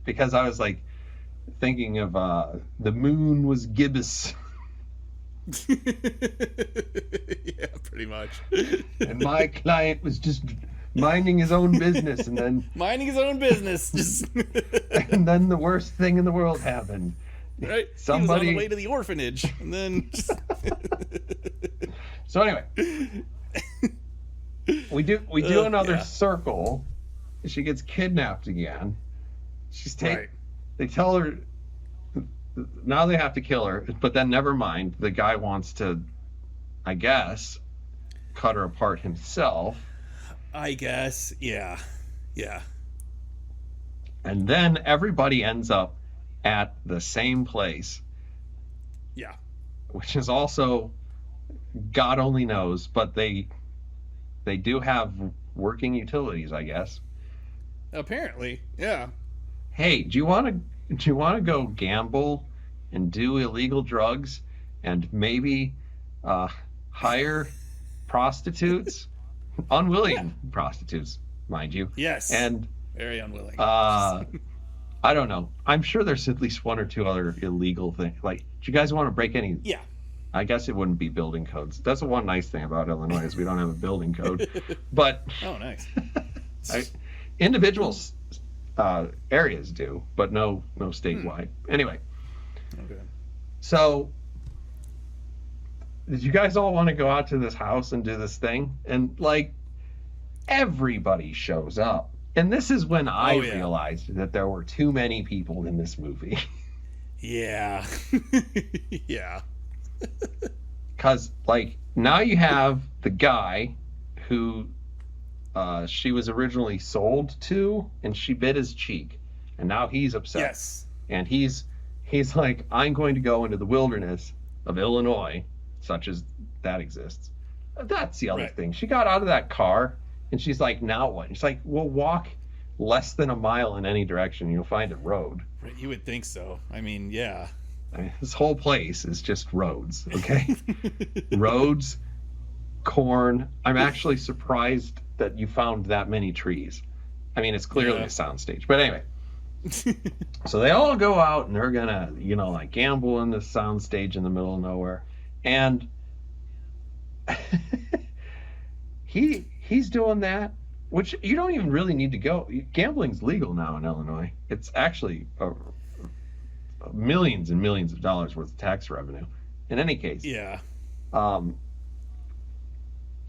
because I was like thinking of the moon was gibbous. Yeah, pretty much. And my client was just minding his own business, and then minding his own business, just and then the worst thing in the world happened. Right. Somebody He was on the way to the orphanage, and then So anyway, we do another circle. She gets kidnapped again. She's Right. They tell her now they have to kill her, but then never mind. The guy wants to, I guess, cut her apart himself. I guess, yeah. Yeah. And then everybody ends up at the same place, Yeah. which is also God only knows, but they do have working utilities, I guess. Apparently, yeah. Hey, do you want to go gamble and do illegal drugs and maybe hire prostitutes, unwilling prostitutes, mind you. Yes. And very unwilling. I don't know. I'm sure there's at least one or two other illegal things. Like, do you guys want to break any? Yeah. I guess it wouldn't be building codes. That's the one nice thing about Illinois is we don't have a building code. But oh, nice. Individual areas do, but no statewide. Anyway. Okay. So, did you guys all want to go out to this house and do this thing? And like, everybody shows up. And this is when I realized that there were too many people in this movie. Yeah. Yeah. Because, like, now you have the guy who she was originally sold to, and she bit his cheek. And now he's upset. Yes. And he's like, I'm going to go into the wilderness of Illinois, such as that exists. That's the other thing. She got out of that car, and she's like, now what? She's like, we'll walk less than a mile in any direction, and you'll find a road. Right, you would think so. I mean, yeah. This whole place is just roads, okay? Roads, corn. I'm actually surprised that you found that many trees. I mean, it's clearly a soundstage. But anyway. So they all go out and they're gonna, like gamble in this soundstage in the middle of nowhere. And he's doing that, which you don't even really need to go. Gambling's legal now in Illinois. It's actually millions and millions of dollars worth of tax revenue. In any case. Yeah.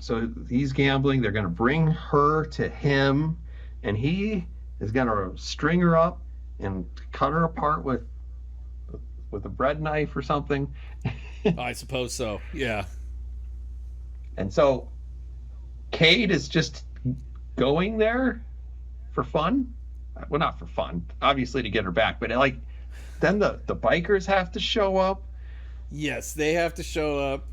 So he's gambling. They're going to bring her to him, and he is going to string her up and cut her apart with a bread knife or something. I suppose so. Yeah. And so Cade is just going there for fun. Well, not for fun, obviously to get her back, but like then the bikers have to show up. Yes, they have to show up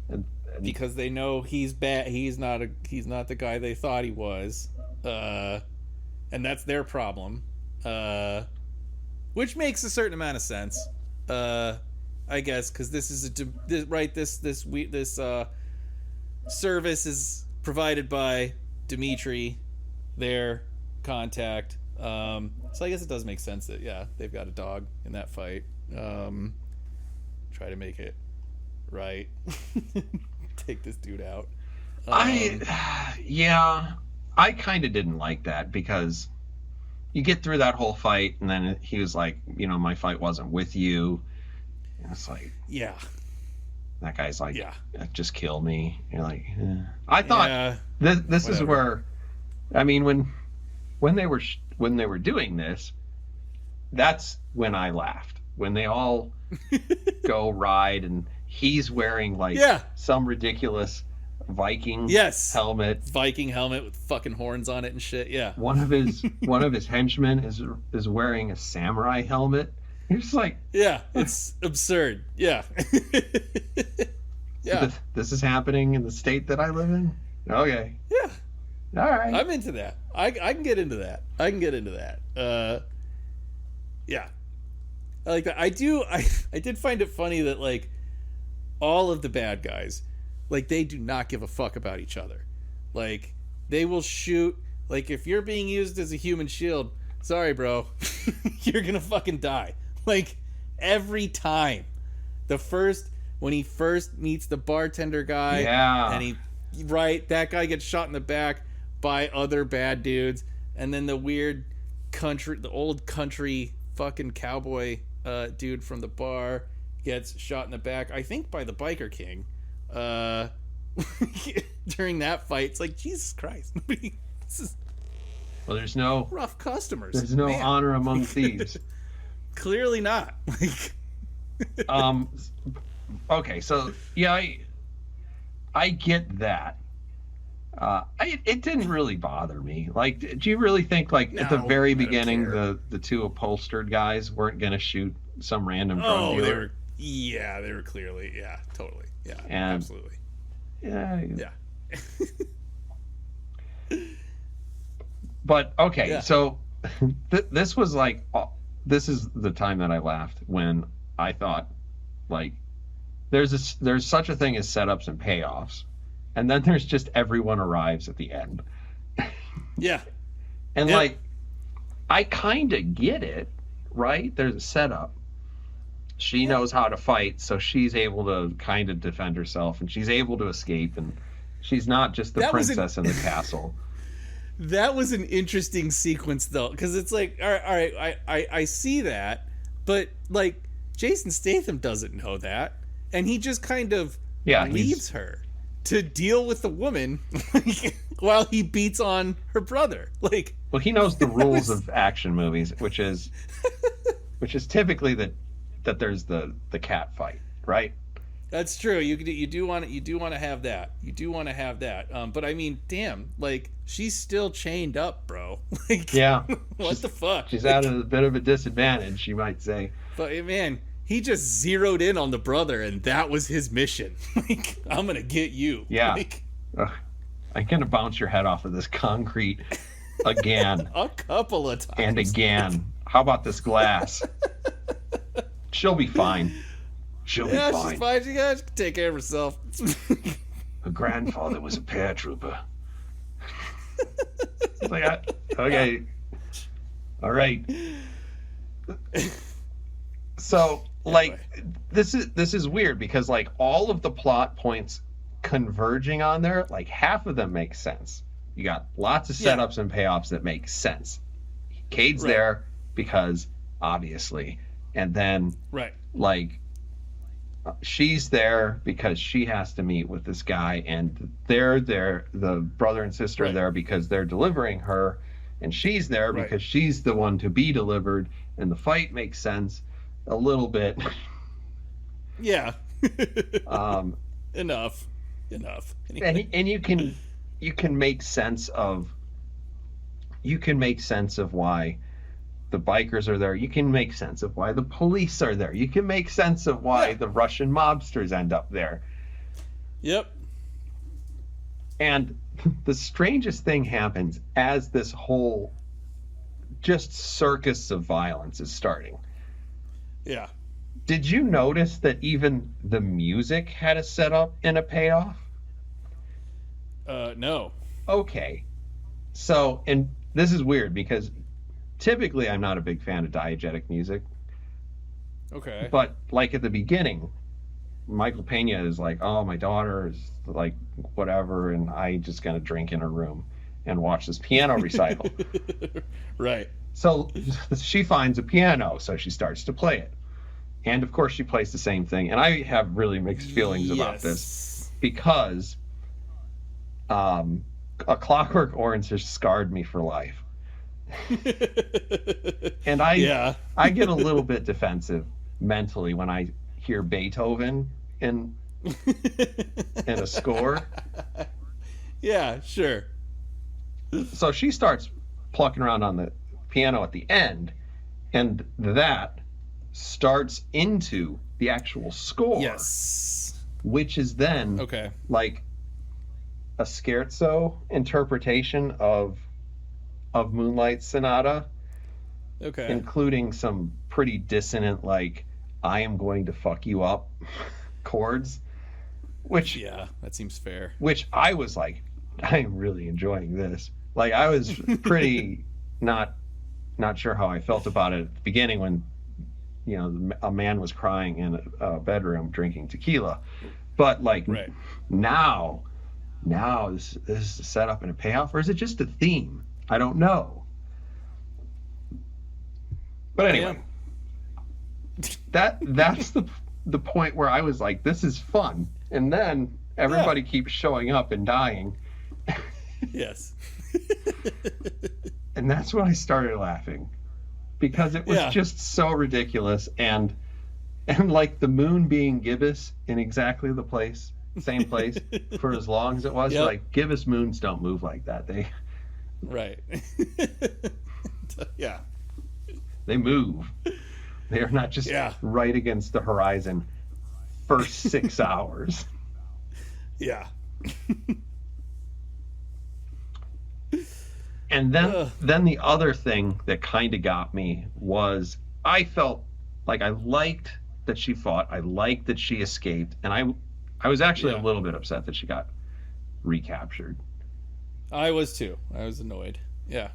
because they know he's bad. He's not the guy they thought he was, and that's their problem. Which makes a certain amount of sense, I guess, because this is this service is provided by Dimitri, their contact. So I guess it does make sense that they've got a dog in that fight. Try to make it right. Take this dude out. I kind of didn't like that because you get through that whole fight and then he was like, my fight wasn't with you. And it's like, that guy's like, just kill me. You're like, I thought this is where, I mean, when they were doing this, that's when I laughed. When they all go ride and he's wearing like some ridiculous Viking helmet. Viking helmet with fucking horns on it and shit. Yeah. One of his henchmen is wearing a samurai helmet. You're just like, it's absurd. Yeah. So this is happening in the state that I live in. Okay. Yeah. All right. I'm into that. I can get into that. Yeah. I like that. I did find it funny that like all of the bad guys, like they do not give a fuck about each other. Like they will shoot. Like if you're being used as a human shield, sorry, bro, you're gonna fucking die. Like every time. When he first meets the bartender guy, and that guy gets shot in the back by other bad dudes, and then the old country fucking cowboy dude from the bar gets shot in the back, I think by the biker king. During that fight, it's like, Jesus Christ. Well, there's no rough customers. There's no honor among thieves. Clearly not. Okay, so I get that. It didn't really bother me. Like, do you really think at the very beginning the two upholstered guys weren't going to shoot some random drug dealer? They were clearly, totally, absolutely, yeah. But okay, so this was like, this is the time that I laughed when I thought, like, there's such a thing as setups and payoffs, and then there's just everyone arrives at the end. Yeah. And Yep. like, I kind of get it, right? There's a setup. She knows how to fight, so she's able to kind of defend herself, and she's able to escape, and she's not just the That was princess in the castle. That was an interesting sequence, though, because it's like, all right, I see that, but like Jason Statham doesn't know that, and he just kind of leaves her to deal with the woman while he beats on her brother. Like, well, he knows the rules of action movies, which is typically that there's the cat fight, right? that's true. You do want to have that. You do want to have that. But I mean, damn, like she's still chained up, bro. Like, Yeah. what the fuck? She's at a bit of a disadvantage, you might say. But man, he just zeroed in on the brother, and that was his mission. Like, I'm gonna get you. Yeah. Like, I'm gonna bounce your head off of this concrete again. a couple of times. And again. How about this glass? She'll be fine. She'll be fine. She's fine. She can take care of herself. Her grandfather was a paratrooper. It's like, okay, all right. So, like, this is weird because, like, all of the plot points converging on there, like, half of them make sense. You got lots of setups and payoffs that make sense. Cade's there because, obviously, and then, like, she's there because she has to meet with this guy, and they're there, the brother and sister are there because they're delivering her, and she's there because she's the one to be delivered, and the fight makes sense a little bit. Yeah. Enough. And you can make sense of why the bikers are there. You can make sense of why the police are there. You can make sense of why the Russian mobsters end up there. Yep. And the strangest thing happens as this whole just circus of violence is starting. Yeah. Did you notice that even the music had a setup and a payoff? No. Okay. So, and this is weird because typically I'm not a big fan of diegetic music. Okay. But like at the beginning, Michael Pena is like, oh, my daughter is like whatever, and I just gonna drink in her room and watch this piano recital. Right. So she finds a piano, so she starts to play it. And of course she plays the same thing. And I have really mixed feelings about this because A Clockwork Orange has scarred me for life. And I get a little bit defensive mentally when I hear Beethoven in a score. Yeah, sure. So she starts plucking around on the piano at the end, and that starts into the actual score. Yes. Which is then like a scherzo interpretation of Moonlight Sonata. Okay. Including some pretty dissonant, like, I am going to fuck you up chords. Which, yeah, that seems fair. Which I was like, I am really enjoying this. Like, I was pretty not sure how I felt about it at the beginning when, you know, a man was crying in a bedroom drinking tequila. But, like, now this is a setup and a payoff, or is it just a theme? I don't know. But anyway, that's the point where I was like, this is fun. And then everybody keeps showing up and dying. Yes. And that's when I started laughing. Because it was just so ridiculous, and like the moon being gibbous in exactly the same place for as long as it was. Like, gibbous moons don't move like that. They yeah. They move. They are not just right against the horizon for 6 hours. Yeah. And then the other thing that kind of got me was I felt like I liked that she fought. I like that she escaped, and I was actually a little bit upset that she got recaptured. I was too. I was annoyed. Yeah.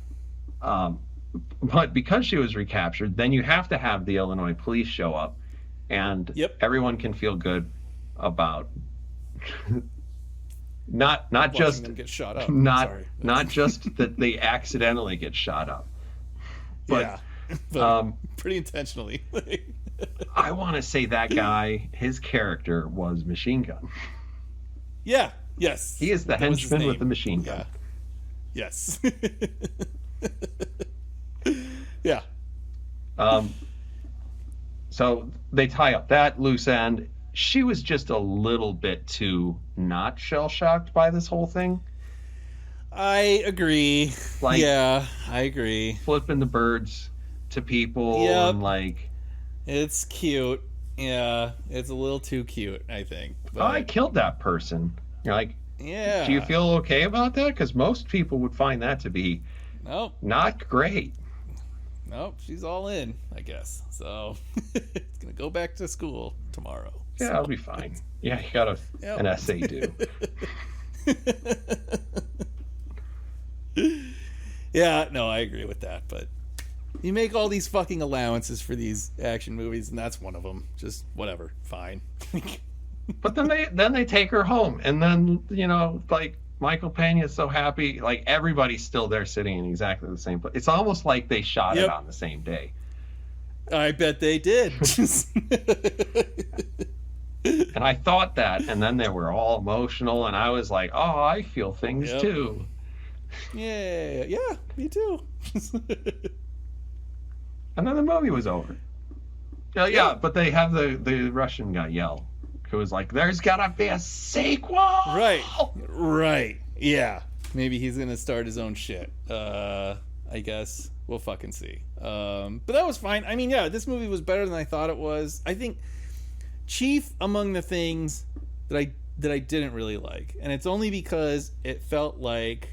But because she was recaptured, then you have to have the Illinois police show up, and everyone can feel good about not watching just them get shot up. Not just that they accidentally get shot up, but, pretty intentionally. I want to say that guy, his character was Machine Gun. Yeah. Yes. He is the henchman with the machine gun. Yeah. Yes. Yeah. So they tie up that loose end. She was just a little bit too not shell-shocked by this whole thing. I agree. Like, yeah, I agree. Flipping the birds to people and like... It's cute. Yeah, it's a little too cute, I think. But... I killed that person. You're like, yeah. Do you feel okay about that? Because most people would find that to be not great. Nope, she's all in, I guess. So, it's going to go back to school tomorrow. Yeah, I'll be fine. Yeah, you got an essay due. Yeah, no, I agree with that, but you make all these fucking allowances for these action movies, and that's one of them. Just whatever, fine. But then they take her home, and then like Michael Peña's so happy, like everybody's still there sitting in exactly the same place. It's almost like they shot it on the same day. I bet they did. And I thought that, and then they were all emotional, and I was like, oh, I feel things too. Yeah, me too. And then the movie was over. Yeah, but they have the Russian guy yell, who was like, there's gotta be a sequel! Right. Yeah. Maybe he's gonna start his own shit. I guess. We'll fucking see. But that was fine. I mean, yeah, this movie was better than I thought it was. I think chief among the things that I didn't really like, and it's only because it felt like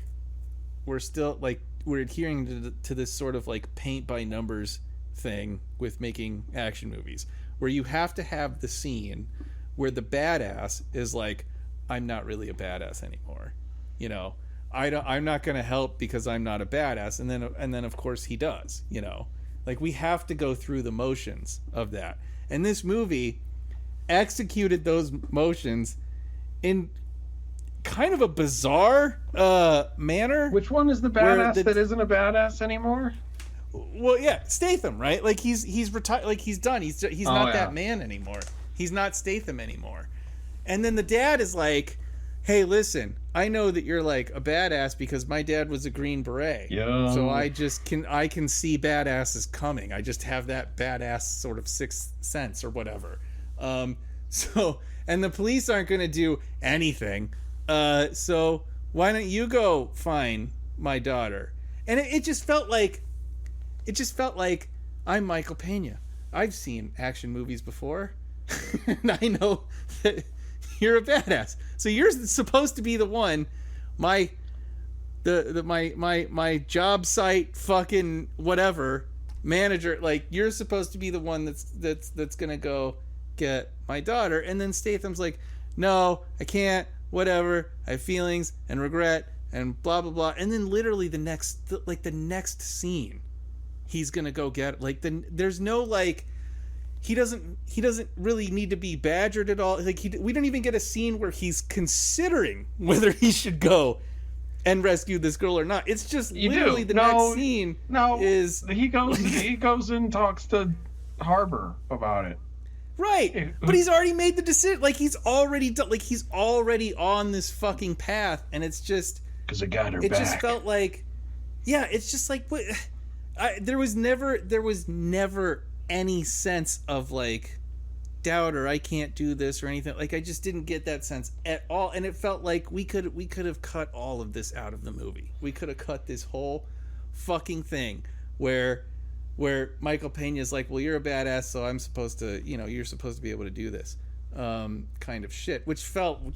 we're still like we're adhering to this sort of like paint by numbers thing with making action movies, where you have to have the scene where the badass is like, I'm not really a badass anymore, I'm not going to help because I'm not a badass, and then of course he does, like we have to go through the motions of that, and this movie executed those motions in kind of a bizarre manner. Which one is the badass that isn't a badass anymore? Well, yeah, Statham, right? Like he's retired, like he's done. He's not that man anymore. He's not Statham anymore. And then the dad is like, "Hey, listen, I know that you're like a badass because my dad was a Green Beret. Yeah. So I can see badasses coming. I just have that badass sort of sixth sense or whatever. So and the police aren't going to do anything. So why don't you go find my daughter?" And it just felt like I'm Michael Peña. I've seen action movies before, and I know that you're a badass. So you're supposed to be the one, my job site fucking whatever manager. Like you're supposed to be the one that's gonna go get my daughter. And then Statham's like, no, I can't. Whatever. I have feelings and regret and blah blah blah. And then literally the next scene, he's gonna go get there's no like he doesn't really need to be badgered at all. Like we don't even get a scene where he's considering whether he should go and rescue this girl or not. It's just literally the next scene is he goes and talks to Harbor about it. Right. But he's already made the decision. Like he's already done, like he's already on this fucking path, and it's just because I got her back. It just felt like it's just like what there was never any sense of like doubt or I can't do this or anything. Like I just didn't get that sense at all, and it felt like we could have cut all of this out of the movie. We could have cut this whole fucking thing where Michael Peña's like, well, you're a badass, so I'm supposed to, you're supposed to be able to do this kind of shit, which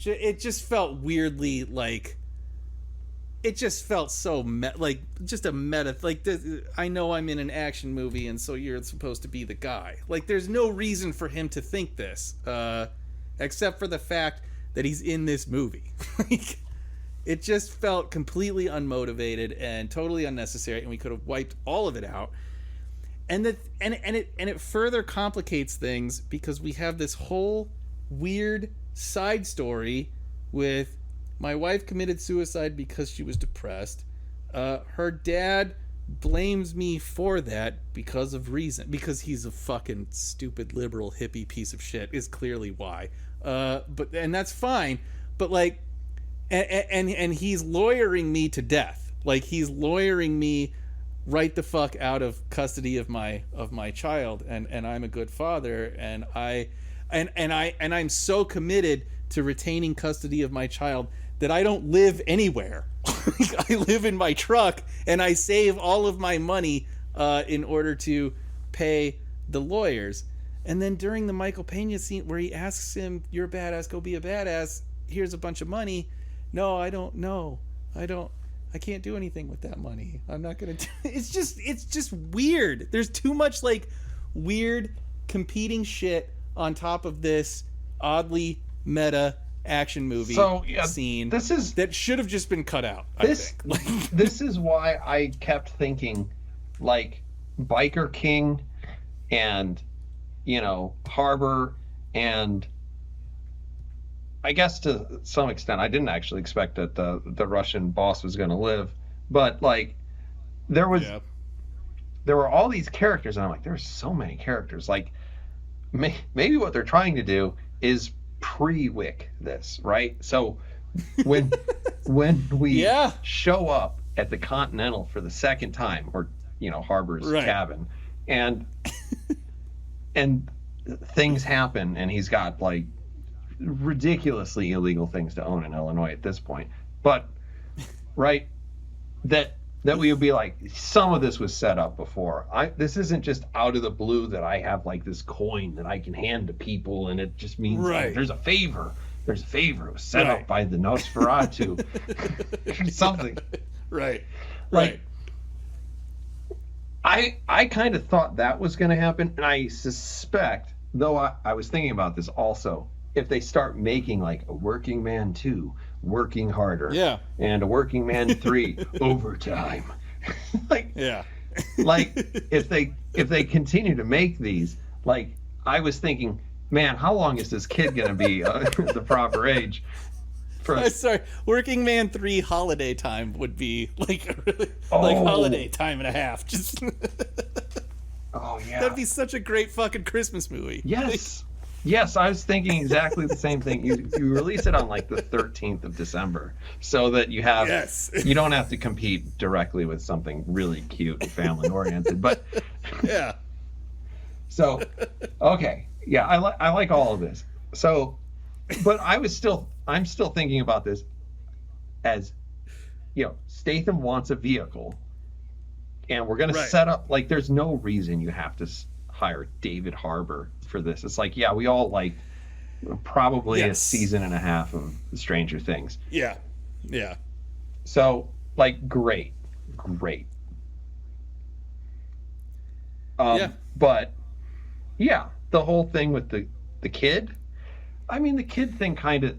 it just felt weirdly like it just felt so like just a meta. Like I know I'm in an action movie, and so you're supposed to be the guy. Like there's no reason for him to think this, except for the fact that he's in this movie. Like, it just felt completely unmotivated and totally unnecessary, and we could have wiped all of it out. And it further complicates things because we have this whole weird side story with my wife committed suicide because she was depressed. Her dad blames me for that because he's a fucking stupid liberal hippie piece of shit is clearly why. And that's fine. But like, and he's lawyering me to death. Like he's lawyering me right the fuck out of custody of my child, and I'm a good father, and I'm so committed to retaining custody of my child that I don't live anywhere. I live in my truck, and I save all of my money in order to pay the lawyers. And then during the Michael Pena scene where he asks him, "You're a badass, go be a badass. Here's a bunch of money." No, I don't know. I can't do anything with that money. I'm not gonna. It's just weird. There's too much like weird competing shit on top of this oddly meta action movie scene. That should have just been cut out. I think. This is why I kept thinking, like Biker King, and Harbor, and I guess to some extent, I didn't actually expect that the Russian boss was going to live, but like there were all these characters, and I'm like, there's so many characters. Like maybe what they're trying to do is pre-Wick this, right? So when we show up at the Continental for the second time, or Harbor's cabin, and things happen, and he's got like ridiculously illegal things to own in Illinois at this point, but that we would be like, some of this was set up before. This isn't just out of the blue that I have like this coin that I can hand to people, and it just means like, there's a favor. It was set up by the Nosferatu or something. Right. I kind of thought that was going to happen, and I suspect, though I was thinking about this also, if they start making like a Working Man 2, Working Harder, and a Working Man 3, Overtime, like if they continue to make these, like I was thinking, man, how long is this kid gonna be the proper age? Sorry, Working Man 3 Holiday Time would be like holiday time and a half. Just oh yeah, that'd be such a great fucking Christmas movie. Yes, I was thinking exactly the same thing. You release it on like the 13th of December, so that you have you don't have to compete directly with something really cute and family oriented. But so okay, I like all of this. So, but I'm still thinking about this as Statham wants a vehicle, and we're gonna set up like there's no reason you have to hire David Harbour for this. It's like, we all like probably a season and a half of Stranger Things. Yeah. So like, great. But the whole thing with the kid. I mean, the kid thing kind of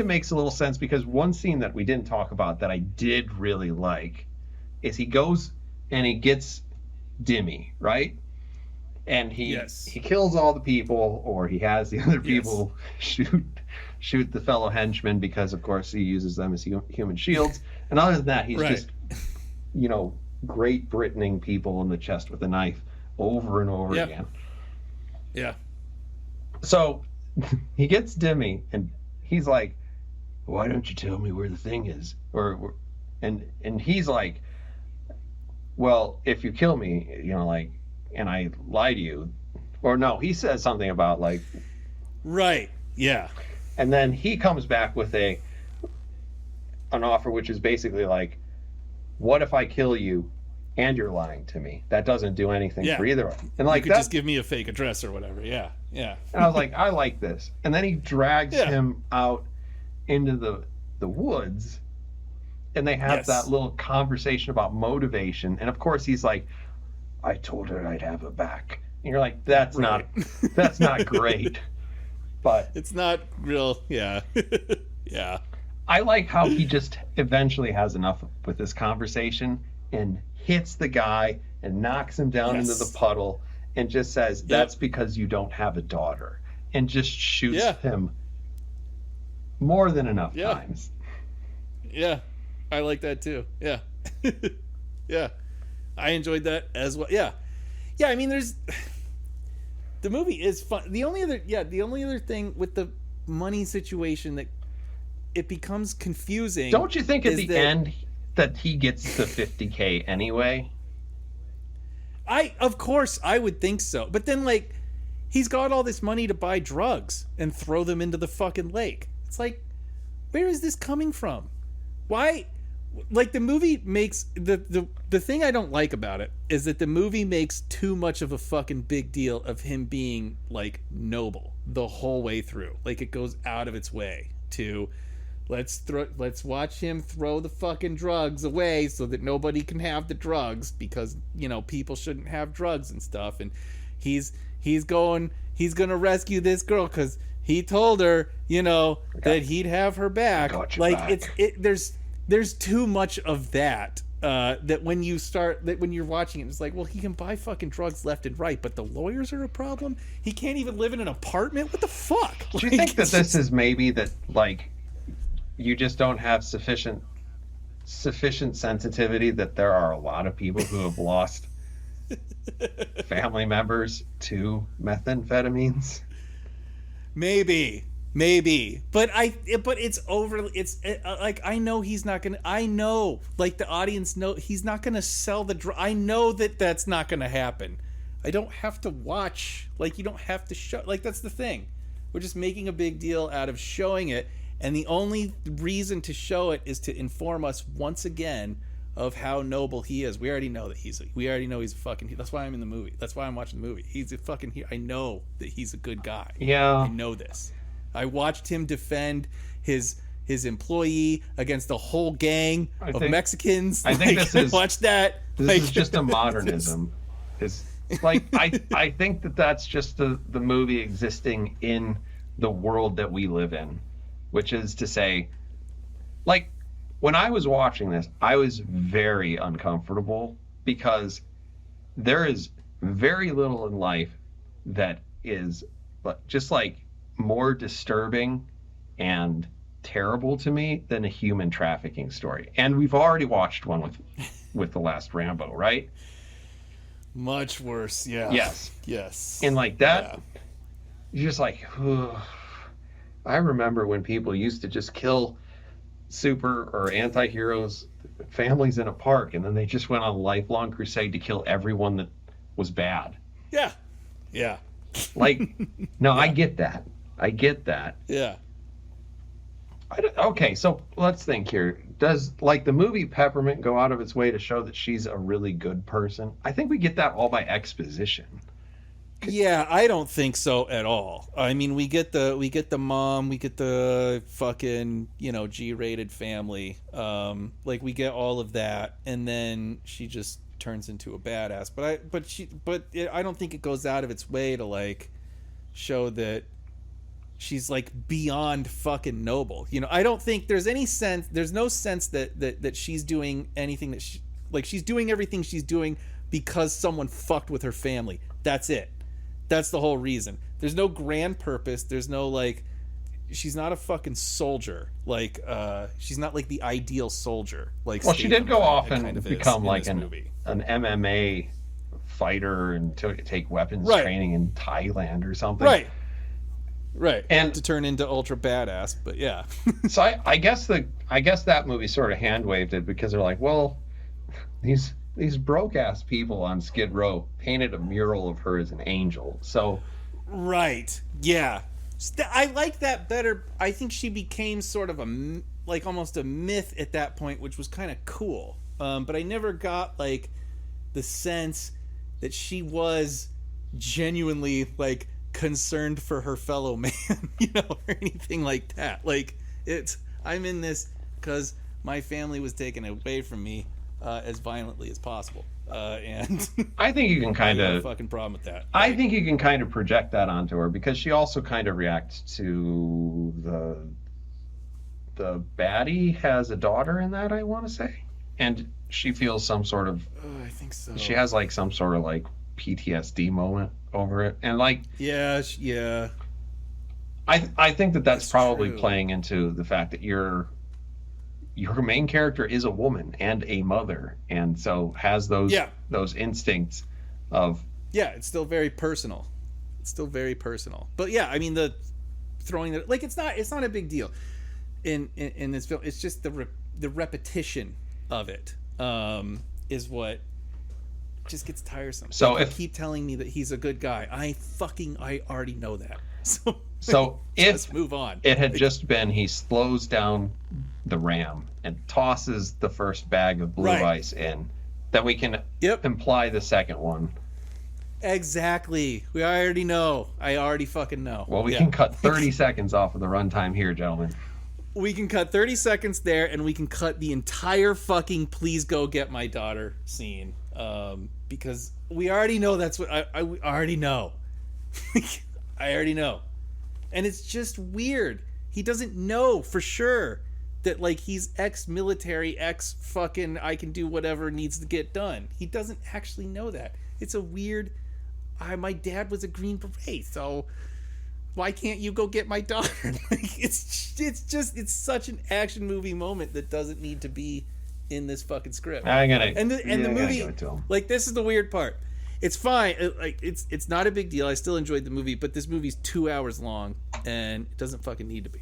makes a little sense, because one scene that we didn't talk about that I did really like is he goes and he gets Dimmy, right? And he kills all the people, or he has the other people shoot the fellow henchmen, because of course he uses them as human shields. And other than that, he's just Great Britaning people in the chest with a knife over and over again. So he gets Dimmy, and he's like, "Why don't you tell me where the thing is?" And he's like, "Well, if you kill me, and I lie to you," or no, he says something about like, and then he comes back with an offer, which is basically like, what if I kill you and you're lying to me? That doesn't do anything for either of them. And like, you could just give me a fake address or whatever. And I was like, I like this. And then he drags him out into the woods, and they have Yes. that little conversation about motivation. And of course, he's like, "I told her I'd have her back," and you're like, "That's Right. that's not great." But It's not real. Yeah. Yeah. I like how he just eventually has enough with this conversation and hits the guy and knocks him down into the puddle and just says, "That's because you don't have a daughter," and just shoots him more than enough times. Yeah. I like that too. Yeah. Yeah. I enjoyed that as well. Yeah. Yeah, I mean, the movie is fun. The only other thing with the money situation that it becomes confusing. Don't you think at the end that he gets the $50K anyway? Of course I would think so. But then, like, he's got all this money to buy drugs and throw them into the fucking lake. It's like, where is this coming from? Why? Like, the movie makes the thing I don't like about it is that the movie makes too much of a fucking big deal of him being, like, noble the whole way through. Like, it goes out of its way to let's watch him throw the fucking drugs away so that nobody can have the drugs because, you know, people shouldn't have drugs and stuff. And he's gonna rescue this girl because he told her, you know, that he'd have her back. Like, there's too much of that. That when you're watching it, it's like, well, he can buy fucking drugs left and right, but the lawyers are a problem. He can't even live in an apartment. What the fuck? Do you think that this is maybe that, like, you just don't have sufficient sensitivity that there are a lot of people who have lost family members to methamphetamines? Maybe, but it's over. It's like, I know he's not gonna. I know, like, the audience know he's not gonna sell the. I know that's not gonna happen. I don't have to watch. Like, you don't have to show. Like, that's the thing. We're just making a big deal out of showing it, and the only reason to show it is to inform us once again of how noble he is. We already know that he's a fucking. That's why I'm in the movie. That's why I'm watching the movie. He's a fucking. I know that he's a good guy. Yeah. I know this. I watched him defend his employee against a whole gang of Mexicans. I think this is. Watch that. This is just a modernism. It's like I think that's just the movie existing in the world that we live in, which is to say, like, when I was watching this, I was very uncomfortable because there is very little in life that is just, like, more disturbing and terrible to me than a human trafficking story. And we've already watched one with the last Rambo, right? Much worse, yeah. Yes. And like that, you're just like, ugh. I remember when people used to just kill super or anti-heroes families in a park, and then they just went on a lifelong crusade to kill everyone that was bad. Yeah. Like, no, I get that. Yeah. Okay, so let's think here. Does, like, the movie Peppermint go out of its way to show that she's a really good person? I think we get that all by exposition. Yeah, I don't think so at all. I mean, we get the mom, we get the fucking, you know, G-rated family. Like, we get all of that, and then she just turns into a badass. But I don't think it goes out of its way to, like, show that she's, like, beyond fucking noble. You know, I don't think there's no sense that she's doing anything that she's doing everything she's doing because someone fucked with her family. That's it. That's the whole reason. There's no grand purpose. There's no, like, she's not a fucking soldier. Like, she's not, like, the ideal soldier. Like, well, she did go off and become like an MMA fighter and take weapons training in Thailand or something. Right. And to turn into ultra badass, but yeah. So I guess that movie sort of hand waved it because they're like, well, these broke ass people on Skid Row painted a mural of her as an angel. So right. Yeah. I like that better. I think she became sort of almost a myth at that point, which was kind of cool. But I never got, like, the sense that she was genuinely, like, concerned for her fellow man, you know, or anything like that. Like, I'm in this because my family was taken away from me as violently as possible. And I think you can kind I got a of fucking problem with that. I think you can kind of project that onto her because she also kind of reacts to the baddie has a daughter in that, I want to say, and she feels some sort of I think so. she has like some sort of like PTSD moment over it, and like yeah. I think that's probably true. playing into the fact that your main character is a woman and a mother, and so has those instincts of it's still very personal. It's still very personal. But yeah, I mean the throwing the like it's not a big deal in this film. It's just the repetition of it is what just gets tiresome. So like, if you keep telling me that he's a good guy, I already know that. So let's move on. It had just been he slows down the ram and tosses the first bag of blue ice in, then we can imply the second one. Exactly. I already fucking know. Well, we can cut 30 seconds off of the runtime here, gentlemen. We can cut 30 seconds there, and we can cut the entire fucking "please go get my daughter" scene, because we already know that's what I already know. I already know. And it's just weird. He doesn't know for sure that like he's ex-military, ex-fucking I can do whatever needs to get done. He doesn't actually know that. It's a weird my dad was a Green Beret, so why can't you go get my daughter? Like it's such an action movie moment that doesn't need to be in this fucking script. The movie, like this is the weird part. It's fine. It's not a big deal. I still enjoyed the movie, but this movie's 2 hours long, and it doesn't fucking need to be.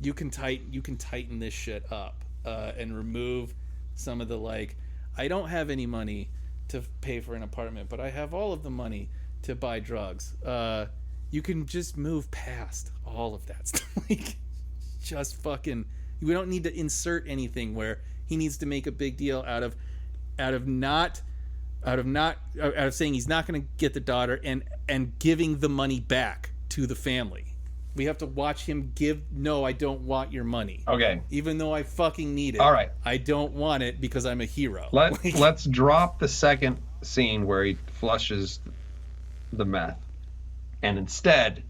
You can tighten this shit up and remove some of the like. I don't have any money to pay for an apartment, but I have all of the money to buy drugs. You can just move past all of that stuff. Like, just fucking. We don't need to insert anything where he needs to make a big deal out of saying he's not going to get the daughter and giving the money back to the family. We have to watch him no, I don't want your money. Okay. Even though I fucking need it. All right. I don't want it because I'm a hero. Let's drop the second scene where he flushes the meth. And instead,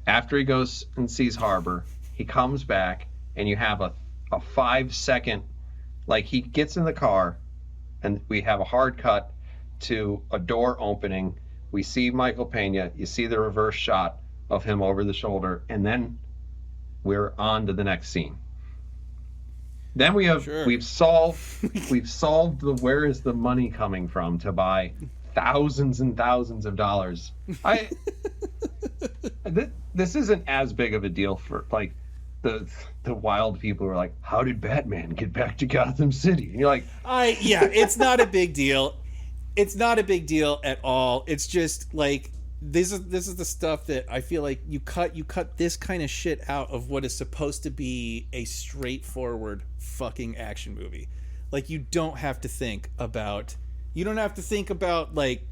after he goes and sees Harbor, he comes back and you have a 5-second, like he gets in the car and we have a hard cut to a door opening. We see Michael Pena. You see the reverse shot of him over the shoulder, and then we're on to the next scene. Then we've solved the where is the money coming from to buy thousands and thousands of dollars. This isn't as big of a deal for like the wild people who are like, how did Batman get back to Gotham City? And you're like, it's not a big deal. It's not a big deal at all. It's just like this is the stuff that I feel like you cut this kind of shit out of what is supposed to be a straightforward fucking action movie. Like you don't have to think about like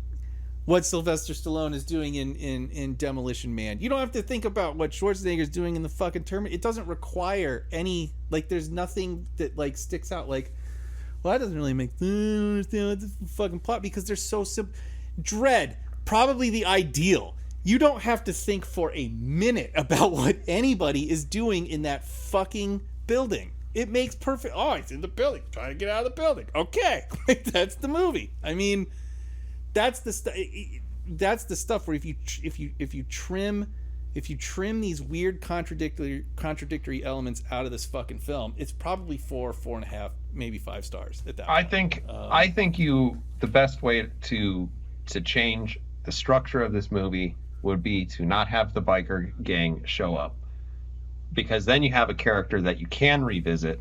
what Sylvester Stallone is doing in Demolition Man. You don't have to think about what Schwarzenegger's doing in the fucking Terminator. It doesn't require any like there's nothing that like sticks out like, well, that doesn't really make sense. The fucking plot because they're so simple. Dread, probably the ideal. You don't have to think for a minute about what anybody is doing in that fucking building. It makes perfect. Oh, he's in the building, trying to get out of the building. Okay, that's the movie. I mean, that's the stuff where if you trim these weird contradictory elements out of this fucking film, it's probably 4.5, maybe 5 stars at that point. I think the best way to change the structure of this movie would be to not have the biker gang show up, because then you have a character that you can revisit.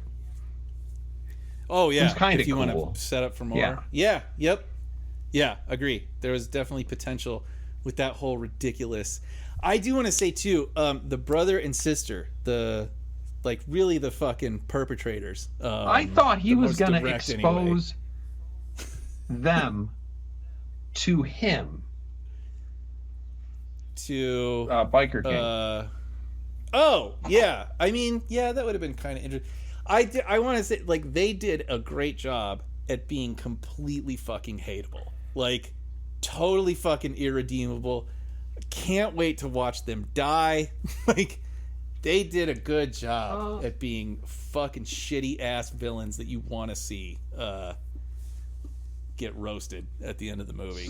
Oh yeah, who's kind of if you cool. want to set up for more. Yeah, agree. There was definitely potential with that whole ridiculous. I do want to say too, the brother and sister, the fucking perpetrators. I thought he was going to expose them to him. To Biker King. Oh yeah, I mean, yeah, that would have been kind of interesting. I want to say, like, they did a great job at being completely fucking hateable. Like, totally fucking irredeemable. Can't wait to watch them die. Like, they did a good job at being fucking shitty ass villains that you want to see get roasted at the end of the movie.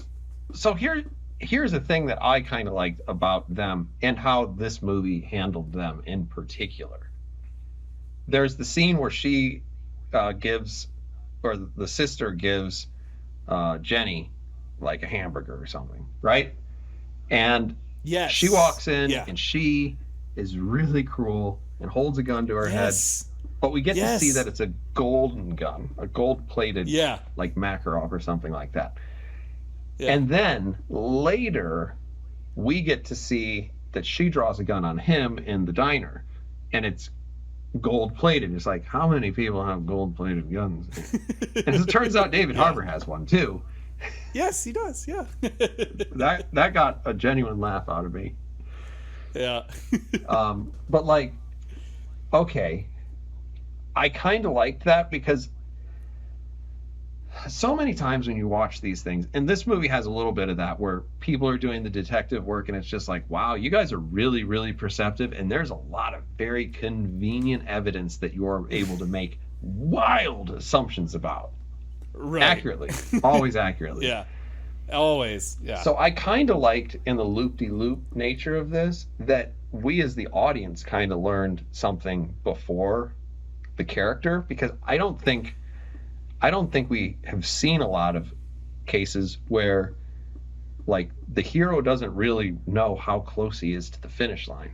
So here's a thing that I kind of liked about them and how this movie handled them in particular. There's the scene where she gives, or the sister gives Jenny like a hamburger or something, right? And yes, she walks in and she is really cruel and holds a gun to her head. But we get to see that it's a golden gun, a gold-plated, like Makarov or something like that. Yeah. And then later, we get to see that she draws a gun on him in the diner, and it's gold-plated. It's like, how many people have gold-plated guns? And as it turns out, David Harbour has one too. Yes, he does. Yeah. that got a genuine laugh out of me. Yeah. But like, okay, I kind of liked that because so many times when you watch these things, and this movie has a little bit of that, where people are doing the detective work and it's just like, wow, you guys are really, really perceptive, and there's a lot of very convenient evidence that you're able to make wild assumptions about. Right. Accurately. Always accurately. Yeah. Always. Yeah. So I kind of liked, in the loop-de-loop nature of this, that we as the audience kind of learned something before the character, because I don't think we have seen a lot of cases where, like, the hero doesn't really know how close he is to the finish line.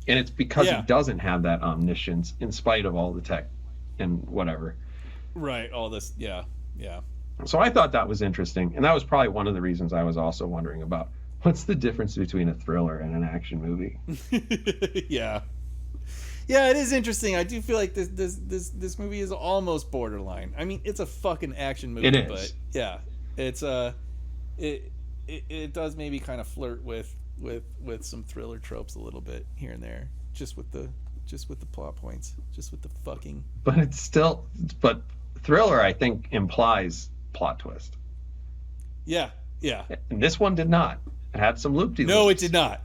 And it's because he doesn't have that omniscience in spite of all the tech and whatever. Right. All this. Yeah. Yeah. So I thought that was interesting. And that was probably one of the reasons I was also wondering about what's the difference between a thriller and an action movie. Yeah. Yeah, it is interesting. I do feel like this movie is almost borderline. I mean, it's a fucking action movie, but yeah, it's it does maybe kind of flirt with some thriller tropes a little bit here and there, just with the plot points, just with the fucking. But it's still, thriller, I think, implies plot twist. Yeah, yeah. And this one did not. It had some loop-de-loops. No, it did not.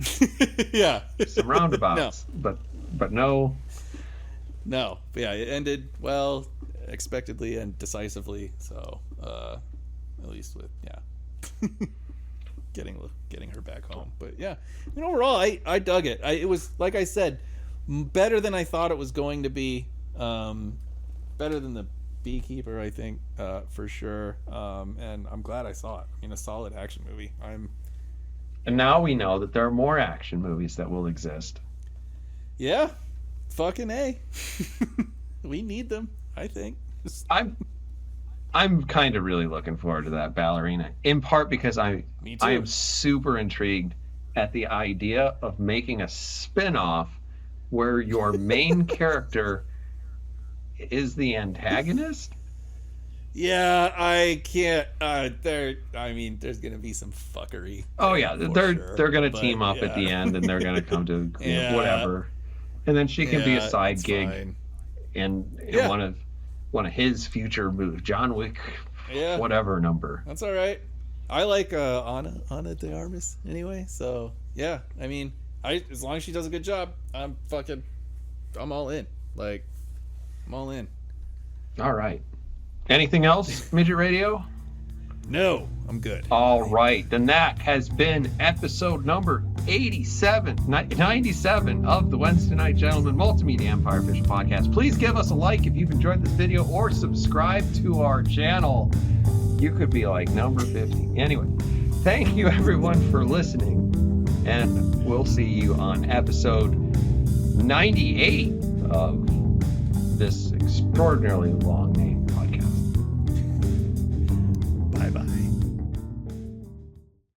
Yeah. Some roundabouts, no. But no. No. But yeah, it ended well, expectedly and decisively. So, at least with getting her back home. But yeah, I mean, overall, I dug it. It was, like I said, better than I thought it was going to be. Better than the Beekeeper, I think, for sure. And I'm glad I saw it. I mean, a solid action movie. And now we know that there are more action movies that will exist. Yeah, fucking A. We need them, I think. I'm kind of really looking forward to that Ballerina, in part because I am super intrigued at the idea of making a spin-off where your main character is the antagonist. Yeah, I can't. There's gonna be some fuckery. Oh yeah, they're gonna team up at the end, and they're gonna come to whatever, and then she can be a side gig in one of his future movies, John Wick, whatever number. That's all right. I like Ana de Armas anyway. So yeah, I mean, as long as she does a good job, I'm all in. Like, I'm all in. All right. Anything else, Midget Radio? No, I'm good. All right. Then that has been episode number 97 of the Wednesday Night Gentlemen Multimedia Empire Official Podcast. Please give us a like if you've enjoyed this video, or subscribe to our channel. You could be like number 50. Anyway, thank you everyone for listening, and we'll see you on episode 98 of this extraordinarily long name.